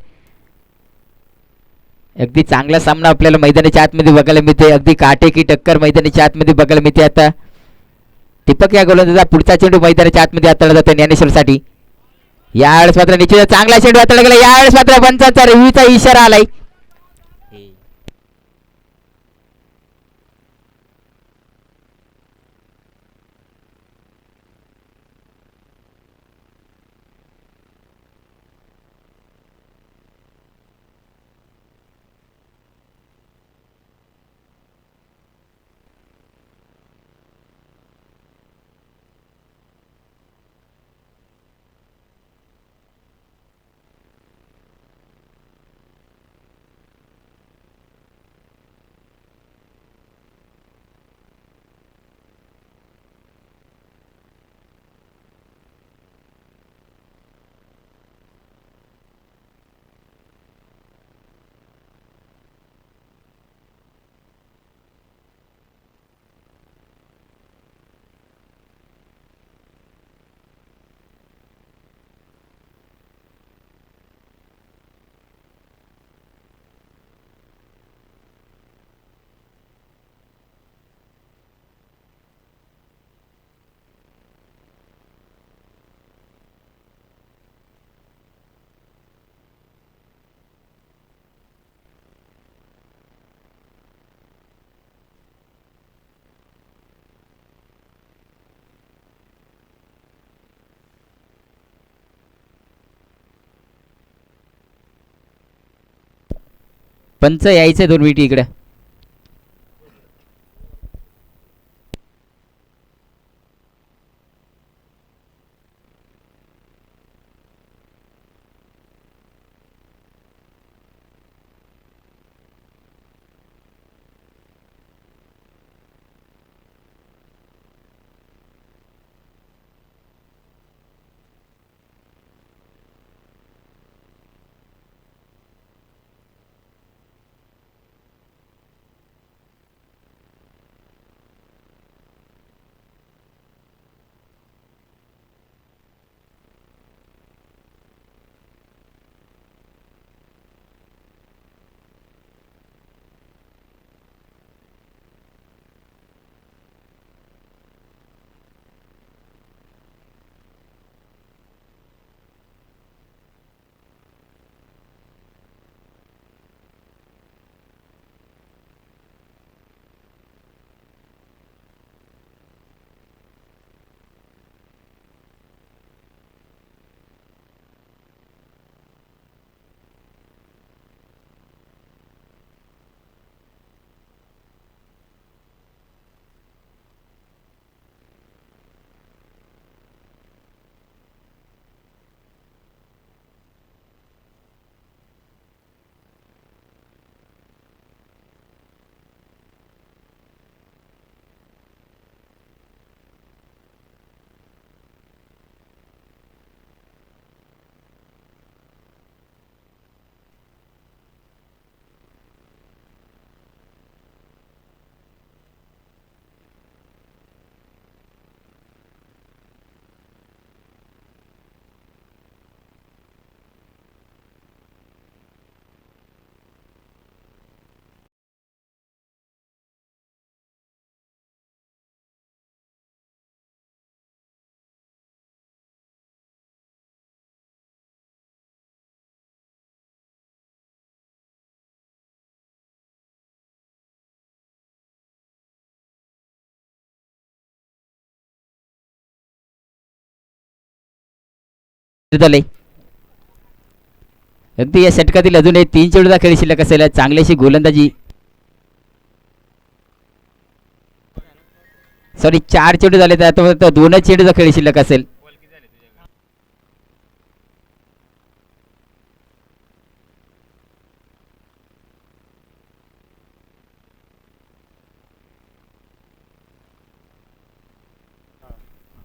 अगदी चांगला सामना आपल्याला मैदानाच्या आतमध्ये बघायला मिळते. अगदी काटेकी टक्कर मैदानाच्या आतमध्ये बघायला मिळते. आता दीपक या गोलंदाजा पुढचा चेंडू मैदानाच्या आतमध्ये हाताळला जातो ज्ञानेश्वरसाठी. यावेळेस मात्र निश्चित चांगला चेंडू हाताळला गेला. यावेळेस मात्र पंचांचा रिव्ह्यूचा इशारा आलाय. पंच यायचे 2 मिनिट इकडे. झाले. अगदी या षटकातील अजून एक 3 चेंडूचा खेळ शिल्लक असेल. चांगलीशी गोलंदाजी, सॉरी 4 चेंडू झाले तर आता फक्त 2च चेंडूचा खेळ शिल्लक असेल.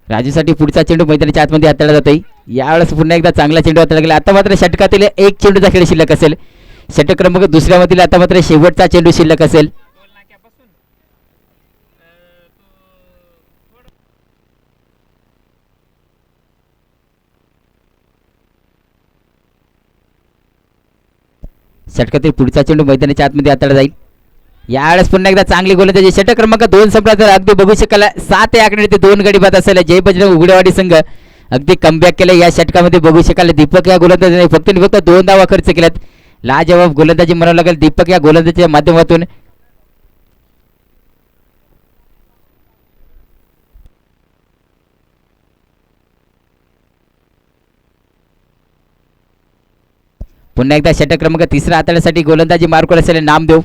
राजूसाठी पुढचा चेंडू मैदानाच्या आतमध्ये हाताळला जातोय. यावेळेस पुन्हा एकदा चांगला चेंडू हाताळला गेला. आता मात्र षटकातील 1 चेंडूचा खेळ शिल्लक असेल. षटक क्रमांक दुसऱ्यामधील आता मात्र शेवटचा चेंडू शिल्लक असेल. षटकातील पुढचा चेंडू मैदानाच्या आतमध्ये हाताळला जाईल. यावेळेस पुन्हा एकदा चांगली गोलंदाजी. षटक क्रमांक 2 संपला तर अगदी बघू शकाल 7 या आकड्यावरती 2 गडी बाद असेल. जय बजरंग उघडेवाडी संघ अगदी कमबॅक केलं या षटकामध्ये. बघू शकाल दीपक या गोलंदाजीने फक्त आणि फक्त 2 धावा खर्च केल्यात. लाजवाब गोलंदाजी म्हणावं लागेल दीपक या गोलंदाजीच्या माध्यमातून. पुन्हा एकदा षटक क्रमांक 3 हाताळण्यासाठी गोलंदाजी मार्कवर असेल नामदेव.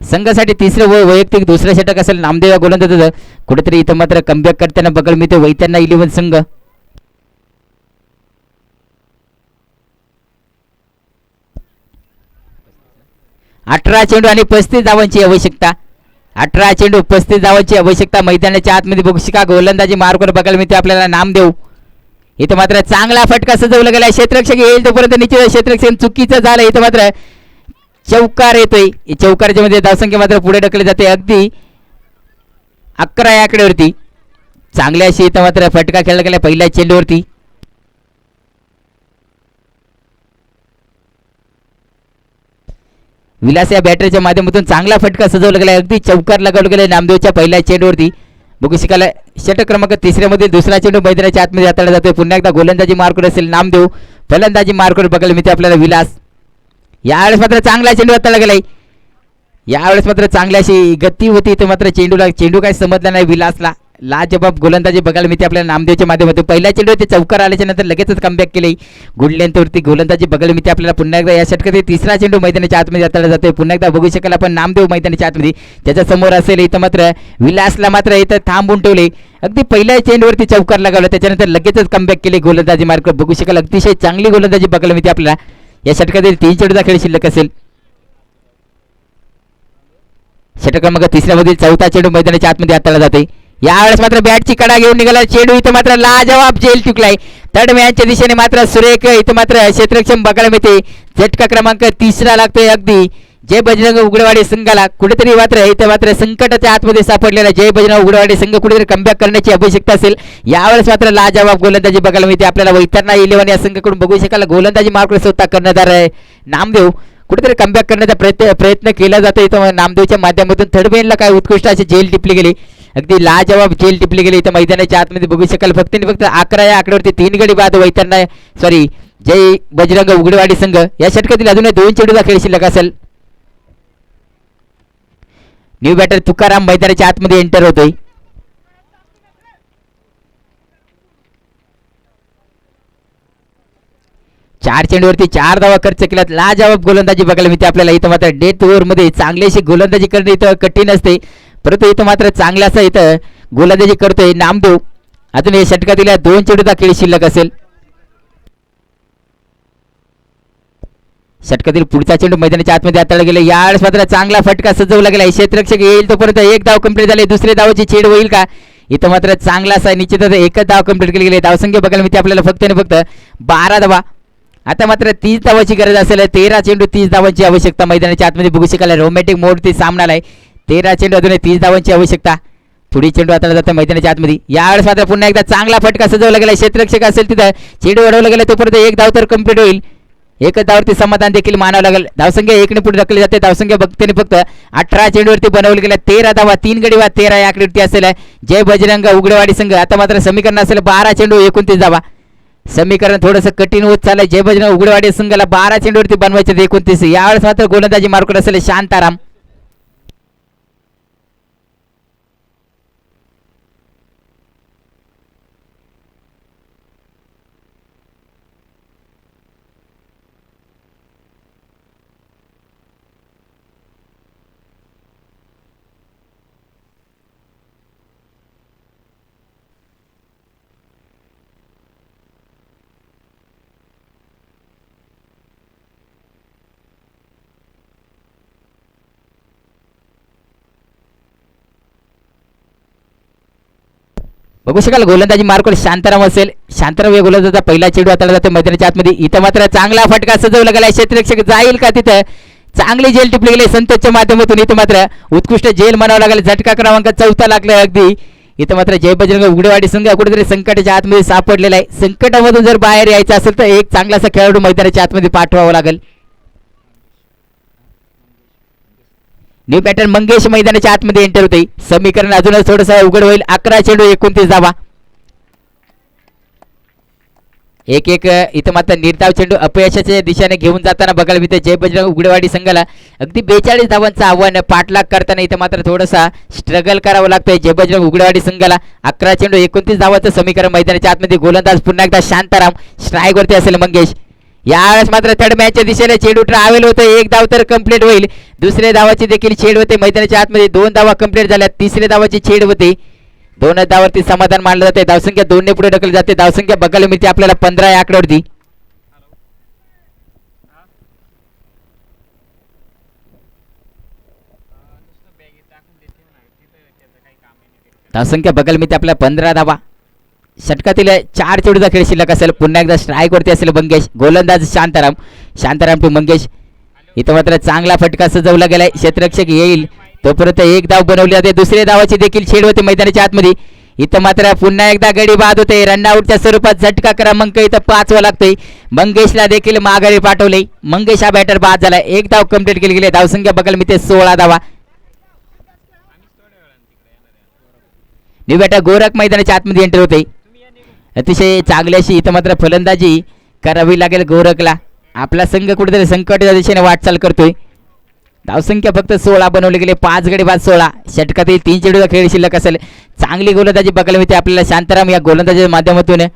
संघासाठी तिसरं वैयक्तिक दुसरं षटक असेल नामदेव या गोलंदाजाचं. कुठेतरी इथं मात्र कमबॅक करताना बघायला मिळते वैत्यांना 11 संघ. 18 चेंडू आणि 35 धावांची आवश्यकता. 18 चेंडू 35 धावांची आवश्यकता. मैदानाच्या आतमध्ये बघू शका गोलंदाजी मार्कवर बघायला मिळते आपल्याला नामदेव. इथं मात्र चांगला फटका सजवला गेला. क्षेत्ररक्षक येईल तोपर्यंत निश्चित क्षेत्ररक्षक चुकीचं झालं. इथं मात्र चौकार येतोय. चौकारच्या मध्ये धावसंख्या मात्र पुढे ढकलली जाते. अगदी 11 या आकड्यावरती चांगल्या अशी इथं मात्र फटका खेळला गेला पहिल्या चेंडूवरती. विलास या बॅटरीच्या माध्यमातून चांगला फटका सजवला गेला. अगदी चौकार लगावला गेला नामदेवच्या पहिल्या चेंडूवरती. बघू शकाल षटक क्रमांक 3 मध्ये दुसरा चेंडू मैदानाच्या आतमध्ये हाताळला जातोय. पुन्हा एकदा गोलंदाजी मार्कवर असेल नामदेव. फलंदाजी मार्कवर बघायला मिळते आपल्याला विलास. यावेळेस मात्र चांगला चेंडू हाताळला गेलाय. यावेळेस मात्र चांगली अशी गती होती. इथं मात्र चेंडू काय समजला नाही विलासला. लाजबाब गोलंदाजी बघायला मिळते आपल्याला नामदेवच्या माध्यमातून. पहिल्या चेंडूवरती चौकार आल्याच्या नंतर लगेचच कमबॅक केले. गुड लेंथवरती गोलंदाजी बघायला मिळते आपल्याला. पुन्हा एकदा या षटकातील 3रा चेंडू मैदानाच्या आतमध्ये हाताळला जातोय. पुन्हा एकदा बघू शकाल आपण नामदेव मैदानाच्या आतमध्ये त्याच्या समोर असेल. इथं मात्र विलासला मात्र इथं थांबून ठेवले. अगदी पहिल्या चेंडूवरती चौकार लगावला त्याच्यानंतर लगेचच कमबॅक केले गोलंदाजी मार्क. बघू शकाल अतिशय चांगली गोलंदाजी बघायला मिळते आपल्याला. या षटकातील 3 चेंडूचा खेळ शिल्लक असेल. षटक क्रमांक 3 मधील 4था चेंडू मैदानाच्या आतमध्ये हाताळला जाते. यावेळेस मात्र बॅटची कडा घेऊन निघाला चेंडू. इथं मात्र लाजवाब झेल टिकलाय. थर्ड मॅनच्या दिशेने मात्र सुरेख इथं मात्र क्षेत्रक्षम बघायला मिळते. झटका क्रमांक 3 लागतोय अगदी जय बजरंग उघडवाडी संघाला. कुठेतरी मात्र इथं मात्र संकटाच्या आतमध्ये सापडलेला जय बजरंग उघडवाडी संघ कुठेतरी कमबॅक करण्याची आवश्यकता असेल. यावेळेस मात्र लाजवाब गोलंदाजी बघायला मिळते आपल्याला. वैतरणा 11 या संघाकडून बघू शकाल गोलंदाजी मार्क स्वतः करण्यात आहे नामदेव. कुठेतरी कमबॅक करण्याचा प्रयत्न केला जातो. इथं नामदेवच्या माध्यमातून थर्ड मॅनला काय उत्कृष्ट अशी झेल टिपली गेली. अगदी लाजवाब झेल टिपली गेली. इथं मैदानाच्या आतमध्ये बघू शकाल फक्त आणि फक्त 11 या आकड्यावरती 3 गडी बाद वैतरणा सॉरी जय बजरंग उघडवाडी संघ. या षटकातील अजून 2 चेंडूचा खेळ शिल्लक असेल. न्यू बॅटर तुकाराम मैदानाच्या आतमध्ये एंटर होतोय. चार चेंडूवरती 4 धावा खर्च केल्यात. लाजवाब गोलंदाजी बघायला मिळते आपल्याला. इथं मात्र डेथ ओव्हरमध्ये चांगली अशी गोलंदाजी करणे इथं कठीण असते. परंतु इथं मात्र चांगला असा इथं गोलंदाजी करतोय नामदेव. अजून या षटकातील 2 चेंडूचा खेळ शिल्लक असेल. षटकातील पुढचा चेंडू मैदानाच्या आतमध्ये हाताळला गेला. यावेळेस मात्र चांगला फटका सजवला गेला. क्षेत्ररक्षक येईल तोपर्यंत 1 धाव कंप्लीट झाली. दुसरी धावाची चेंड होईल का? इथं मात्र चांगला असा निश्चितच 1च धाव कंप्लीट केली गेली. धावसंख्या बघायला मिळते आपल्याला फक्त आणि फक्त 12 धावा. आता मात्र 30 धावाची गरज असेल. 13 चेंडू 30 धावांची आवश्यकता. मैदानाच्या आतमध्ये बघू शकाल रोमॅटिक मोडती सामना आहे. 13 चेंडू अजून 30 धावांची आवश्यकता. पुढील चेंडू हाताळला जातो मैदानाच्या आतमध्ये. यावेळेस मात्र पुन्हा एकदा चांगला फटका सजवला गेला. क्षेत्ररक्षक असेल तिथं चेंडू अडवला गेला तोपर्यंत 1 धाव तर कंप्लीट होईल. 1च धावावरती समाधान देखील मानावं लागेल. धावसंख्या 1ने पुढे ढकलली जाते. धावसंख्या बघते फक्त 18 चेंडूवरती बनवली गेल्या. 13 धावा 3 गडी बाद 13 या आकड्यावरती असेल जय बजरंग उघडवाडी संघ. आता मात्र समीकरण असेल 12 चेंडू 29 धावा. समीकरण थोडंसं कठीण होत चाललंय. जय बजरंग उघडवाडी संघाला 12 चेंडूवरती बनवायचे 29. यावेळेस मात्र गोलंदाजी मार्कवर असेल शांताराम. बघू शकाल गोलंदाजी मार्कवर शांताराम असेल. शांताराम या गोलंदाजाचा पहिला चेंडू हाताळला जातो मैदानाच्या आतमध्ये. इथं मात्र चांगला फटका सजवला गेला. क्षेत्ररक्षक जाईल का तिथं, चांगली झेल टिपली गेली संतोषच्या माध्यमातून. इथं मात्र उत्कृष्ट झेल म्हणावं लागेल. झटका क्रमांक 4 लागला अगदी. इथं मात्र जय बजरंग उघडेवाडी संघ कुठेतरी संकटाच्या आतमध्ये सापडलेला आहे. संकटामधून जर बाहेर यायचं असेल तर एक चांगलासा खेळाडू मैदानाच्या आतमध्ये पाठवावा लागेल. न्यू बॅटर मंगेश मैदानाच्या आतमध्ये एंटर होते. समीकरण अजूनच थोडंसं उघड होईल. 11 चेंडू 29 धावा. एक इथं मात्र निर्धाव चेंडू अपयशाच्या दिशेने घेऊन जाताना बघायला मिळते जय बजरंग उघडेवाडी संघाला. अगदी 42 धावांचं आव्हान पाठलाग करताना इथं मात्र थोडासा स्ट्रगल करावं लागतंय जय बजरंग उघडेवाडी संघाला. 11 चेंडू 29 धावांचं समीकरण मैदानाच्या आतमध्ये. गोलंदाज पुन्हा एकदा शांताराम. स्ट्राईकवरती असेल मंगेश. यावेळेस मात्र थर्ड मॅचच्या दिशेने चेंडू ट्रॅव्हल होतं. एक धाव तर कंप्लीट होईल. दुसऱ्या धावाची देखील छेड होते मैदानाच्या आतमध्ये. 2 धावा कंप्लीट झाल्या. तिसऱ्या धावाची छेड होते. 2 धावावरती समाधान मानलं जाते. धावसंख्या 2 ने पुढे ढकलली जाते. धावसंख्या बघायला मिळते आपल्याला 15 या आकड्यावरती. धावसंख्या बघायला मिळते आपल्याला 15 धावा. षटकातील 4 चेंडूचा खेळ शिल्लक असेल. पुन्हा एकदा स्ट्राईक वरती असेल मंगेश. गोलंदाज शांताराम. शांताराम टू मंगेश. इथं मात्र चांगला फटका सजवला गेलाय. क्षेत्ररक्षक येईल तोपर्यंत एक धाव बनवली जाते. दुसऱ्या धावाची देखील छेड होते मैदानाच्या आतमध्ये. इथं मात्र पुन्हा एकदा गडी बाद होते. रनआउटच्या स्वरूपात झटका क्रमांक इथं 5 वा लागतोय. मंगेशला देखील माघारी पाठवले. मंगेश हा बॅटर बाद झाला. एक धाव कंप्लीट केली गेली. धावसंख्या बघायला मिळते 16 धावा. न्यू बॅटर गोरख मैदानाच्या आतमध्ये एंटर होते. अतिशय चांगली अशी इथं मात्र फलंदाजी करावी लागेल गोरखला. आपला संघ कुठेतरी संकटाच्या दिशेने वाटचाल करतोय. धावसंख्या फक्त 16 बनवले गेले. 5 गडी बाद 16. षटकातील 3 चेंडूचा खेळ शिल्लक असेल. चांगली गोलंदाजी बघायला मिळते आपल्याला शांताराम या गोलंदाजीच्या माध्यमातून.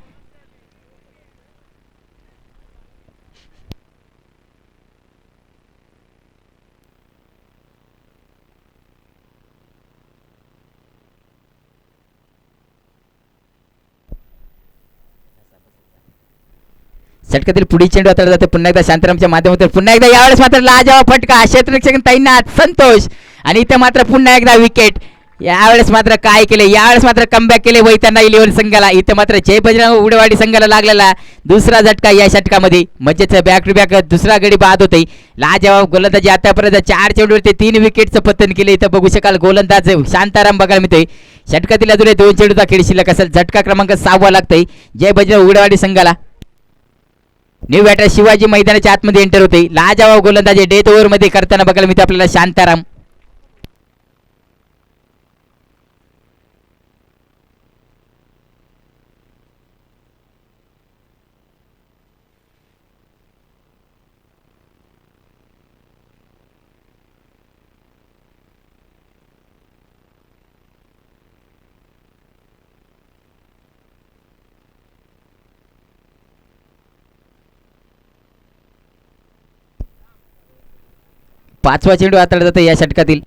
षटकातील पुढील चेंडू हाताळला जाते पुन्हा एकदा शांतारामच्या माध्यमातून. पुन्हा एकदा यावेळेस मात्र लाजवाब फटका. क्षेत्ररक्षक तैनात संतोष. आणि इथे मात्र पुन्हा एकदा विकेट. यावेळेस मात्र काय केले, यावेळेस मात्र कमबॅक केले वैतरणा 11 संघाला. इथं मात्र जय बजरंग उघडेवाडी संघाला लागलेला दुसरा झटका या षटकामध्ये. म्हणजेच बॅक टू बॅक दुसरा गडी बाद होते. लाजवाब गोलंदाजी आतापर्यंत 4 चेंडूवरती 3 विकेटचं पतन केले. इथं बघू शकाल गोलंदाज शांताराम बघायला मिळतोय. षटकातील अजून 2 चेंडूचा खेळ शिल्लक असेल. झटका क्रमांक 6 लागतोय जय बजरंग उघडेवाडी संघाला. न्यू बॅटर शिवाजी मैदानाच्या आतमध्ये एंटर होते. लाजवाब गोलंदाजी डेथ ओव्हर मध्ये करताना बघायला मिळते आपल्याला शांताराम. पाचवा चेंडू हाताळला जातो या षटकातील.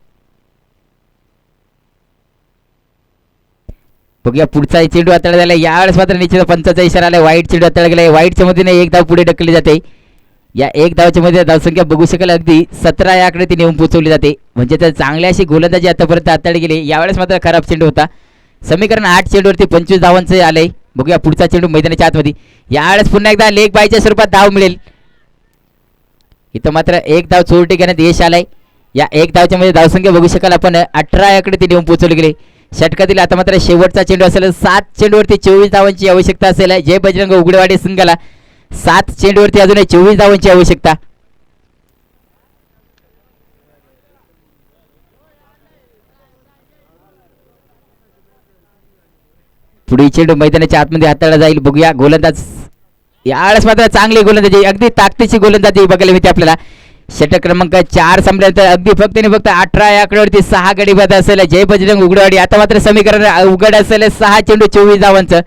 बघूया पुढचा चेंडू हाताळला गेला. यावेळेस मात्र निश्चित पंचाचा इशारा आला. वाईट चेंडू हाताळला गेला. वाईटच्या मधून एक धाव पुढे ढकलली जाते. या एक धावच्या मध्ये धावसंख्या बघू शकाल अगदी 17 या आकडे ती नेऊन पोहोचवली जाते. म्हणजे तर चांगली अशी गोलंदाजी आतापर्यंत हाताळली गेली. यावेळेस मात्र खराब चेंडू होता. समीकरण 8 चेंडूवरती 25 धावांचे आले. बघूया पुढचा चेंडू मैदानाच्या आतमध्ये. यावेळेस पुन्हा एकदा लेग बायच्या स्वरूपात धाव मिळेल. इथं मात्र एक धाव चोरटी घेण्यात यश आलाय. या एक धावच्या मध्ये धावसंख्या बघू शकाल आपण 18 याकडे ती नेऊन पोहोचवली गेली. षटकातील आता मात्र शेवटचा चेंडू असेल. 7 चेंडूवरती 24 धावांची आवश्यकता असेल जय बजरंग उघडेवाडी संघाला. 7 चेंडूवरती अजून 24 धावांची आवश्यकता. पुढील चेंडू मैदानाच्या आतमध्ये हाताळला जाईल. बघूया गोलंदाज. यावेळेस मात्र चांगली गोलंदाजी अगदी ताकदीची गोलंदाजी बघायला मिळते आपल्याला. षटक क्रमांक 4 संपल्यानंतर अगदी फक्त 18 या आकड्यावरती 6 गडी बाद असेल जय बजरंग उघडेवाडी. आता मात्र समीकरण उघड असेल. 6 चेंडू 24 धावांचं.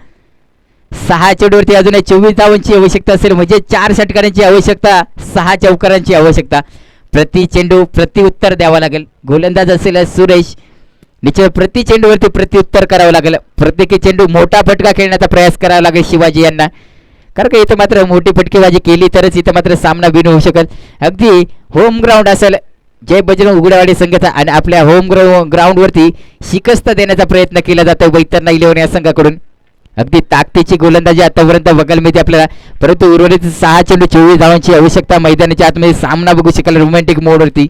6 चेंडूवरती अजून 24 धावांची आवश्यकता असेल. म्हणजे 4 षटकारांची आवश्यकता, 6 चौकारांची आवश्यकता. प्रति चेंडू प्रति उत्तर द्यावं लागेल. गोलंदाज असेल सुरेश. निश्चित प्रति चेंडूवरती प्रत्युत्तर करावं लागेल. प्रत्येकी चेंडू मोठा फटका खेळण्याचा प्रयास करावा लागेल शिवाजी यांना. कारण का इथं मात्र मोठी फटकेबाजी केली तरच इथं मात्र सामना बिन होऊ शकत. अगदी होम ग्राउंड असेल जय बजरंग उघडेवाडी संघाचा आणि आपल्या होम ग्राउंडवरती शिकस्त देण्याचा प्रयत्न केला जातो वैतरणा 11 या संघाकडून. अगदी ताकदीची गोलंदाजी आतापर्यंत बघायला मिळते आपल्याला, परंतु उर्वरित 6 चेंडू 24 धावांची आवश्यकता. मैदानाच्या आतमध्ये सामना बघू शकाल रोमॅन्टिक मोडवरती.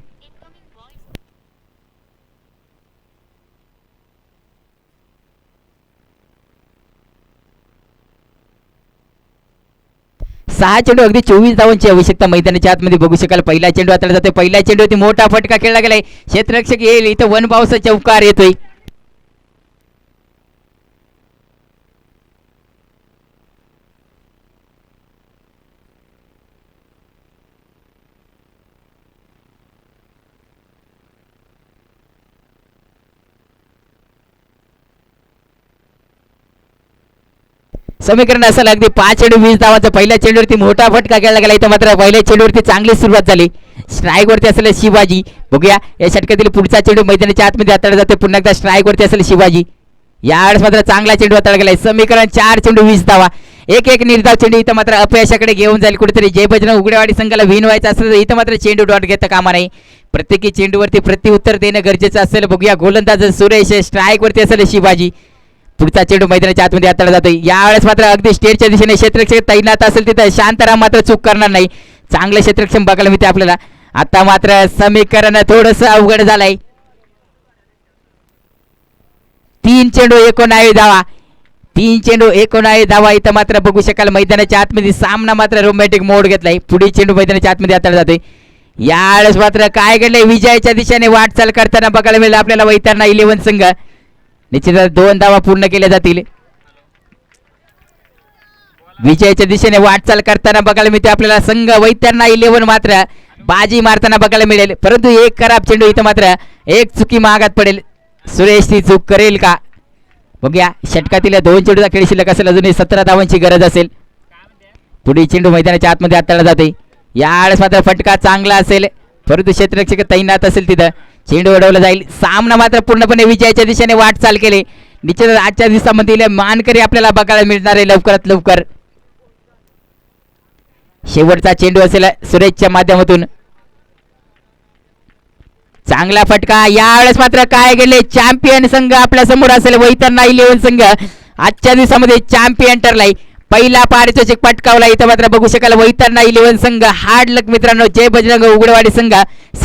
सहा चेंडू अगदी 24 धावांची आवश्यकता मैदानाच्या आतमध्ये बघू शकाल. पहिला चेंडू हाताळला जातोय. पहिल्या चेंडूवरती मोठा फटका खेळला गेलाय. क्षेत्ररक्षक येईल इथं वन बाउन्सचा चौकार येतोय. समीकरण असेल अगदी 5 चेंडू 20 धावांचा. पहिल्या चेंडूवरती मोठा फटका खेळला गेला. इथं मात्र पहिल्या चेंडूवरती चांगली सुरुवात झाली. स्ट्राईक वरती असेल शिवाजी. बघूया या षटकातील पुढचा चेंडू मैदानाच्या आतमध्ये हाताळला जातो. पुन्हा एकदा स्ट्राईक वरती असेल शिवाजी. यावेळेस मात्र चांगला चेंडू हाताळला गेलाय. समीकरण 4 चेंडू 20 धावा. एक निर्धाव चेंडू इथं मात्र अपयशाकडे घेऊन जाईल कुठेतरी. जय बजरंग उघडेवाडी संघाला विन व्हायचं असेल तर इथं मात्र चेंडू डॉट घेता कामा नाही. प्रत्येकी चेंडूवरती प्रत्युत्तर देणं गरजेचं असेल. बघूया गोलंदाज सुरेश. स्ट्राईक वरती असेल शिवाजी. पुढचा चेंडू मैदानाच्या आतमध्ये हाताळला जातोय. यावेळेस मात्र अगदी स्टेटच्या दिशेने क्षेत्ररक्षक तैनात असेल तिथं शांताराम मात्र चूक करणार नाही. चांगलं क्षेत्ररक्षण बघायला मिळते आपल्याला. आता मात्र समीकरण थोडंसं अवघड झालंय. 3 चेंडू 19 धावा. 3 चेंडू 19 धावा. इथं मात्र बघू शकाल मैदानाच्या आतमध्ये सामना मात्र रोमॅन्टिक मोड घेतलाय. पुढील चेंडू मैदानाच्या आतमध्ये हाताळला जातोय. यावेळेस मात्र काय घडलंय, विजयाच्या दिशेने वाटचाल करताना बघायला मिळेल आपल्याला वैतरणा 11 संघ. निश्चितच 2 धावा पूर्ण केल्या जातील. विजयाच्या दिशेने वाटचाल करताना बघायला मिळते आपल्याला संघ वैतरणा 11 मात्र बाजी मारताना बघायला मिळेल. परंतु एक खराब चेंडू इथं मात्र एक चुकी मागात पडेल. सुरेश ती चूक करेल का बघूया. षटकातील 2 चेंडूचा खेळ शिल्लक असेल. अजूनही 17 धावांची गरज असेल. पुढील चेंडू मैदानाच्या आतमध्ये हाताळला जाते. यावेळेस मात्र फटका चांगला असेल, परंतु क्षेत्ररक्षक तैनात असेल तिथं चेंडू उडवला जाईल. सामना मात्र पूर्णपणे विजयाच्या दिशेने वाटचाल केली. निश्चितच आजच्या दिवसामध्ये मानकरी आपल्याला बघायला मिळणार आहे लवकरात लवकर. शेवटचा चेंडू असेल सुरेशच्या माध्यमातून. चांगला फटका. यावेळेस मात्र काय घडले, चॅम्पियन संघ आपल्या समोर असेल वैतरणा 11 संघ. आजच्या दिवसामध्ये चॅम्पियन ठरलाय. पहिला पारितोषिक पटकावला. इथं मात्र बघू शकाल वैतरणा 11 संघ. हार्ड लक मित्रांनो. जय बजरंग उघडेवाडी संघ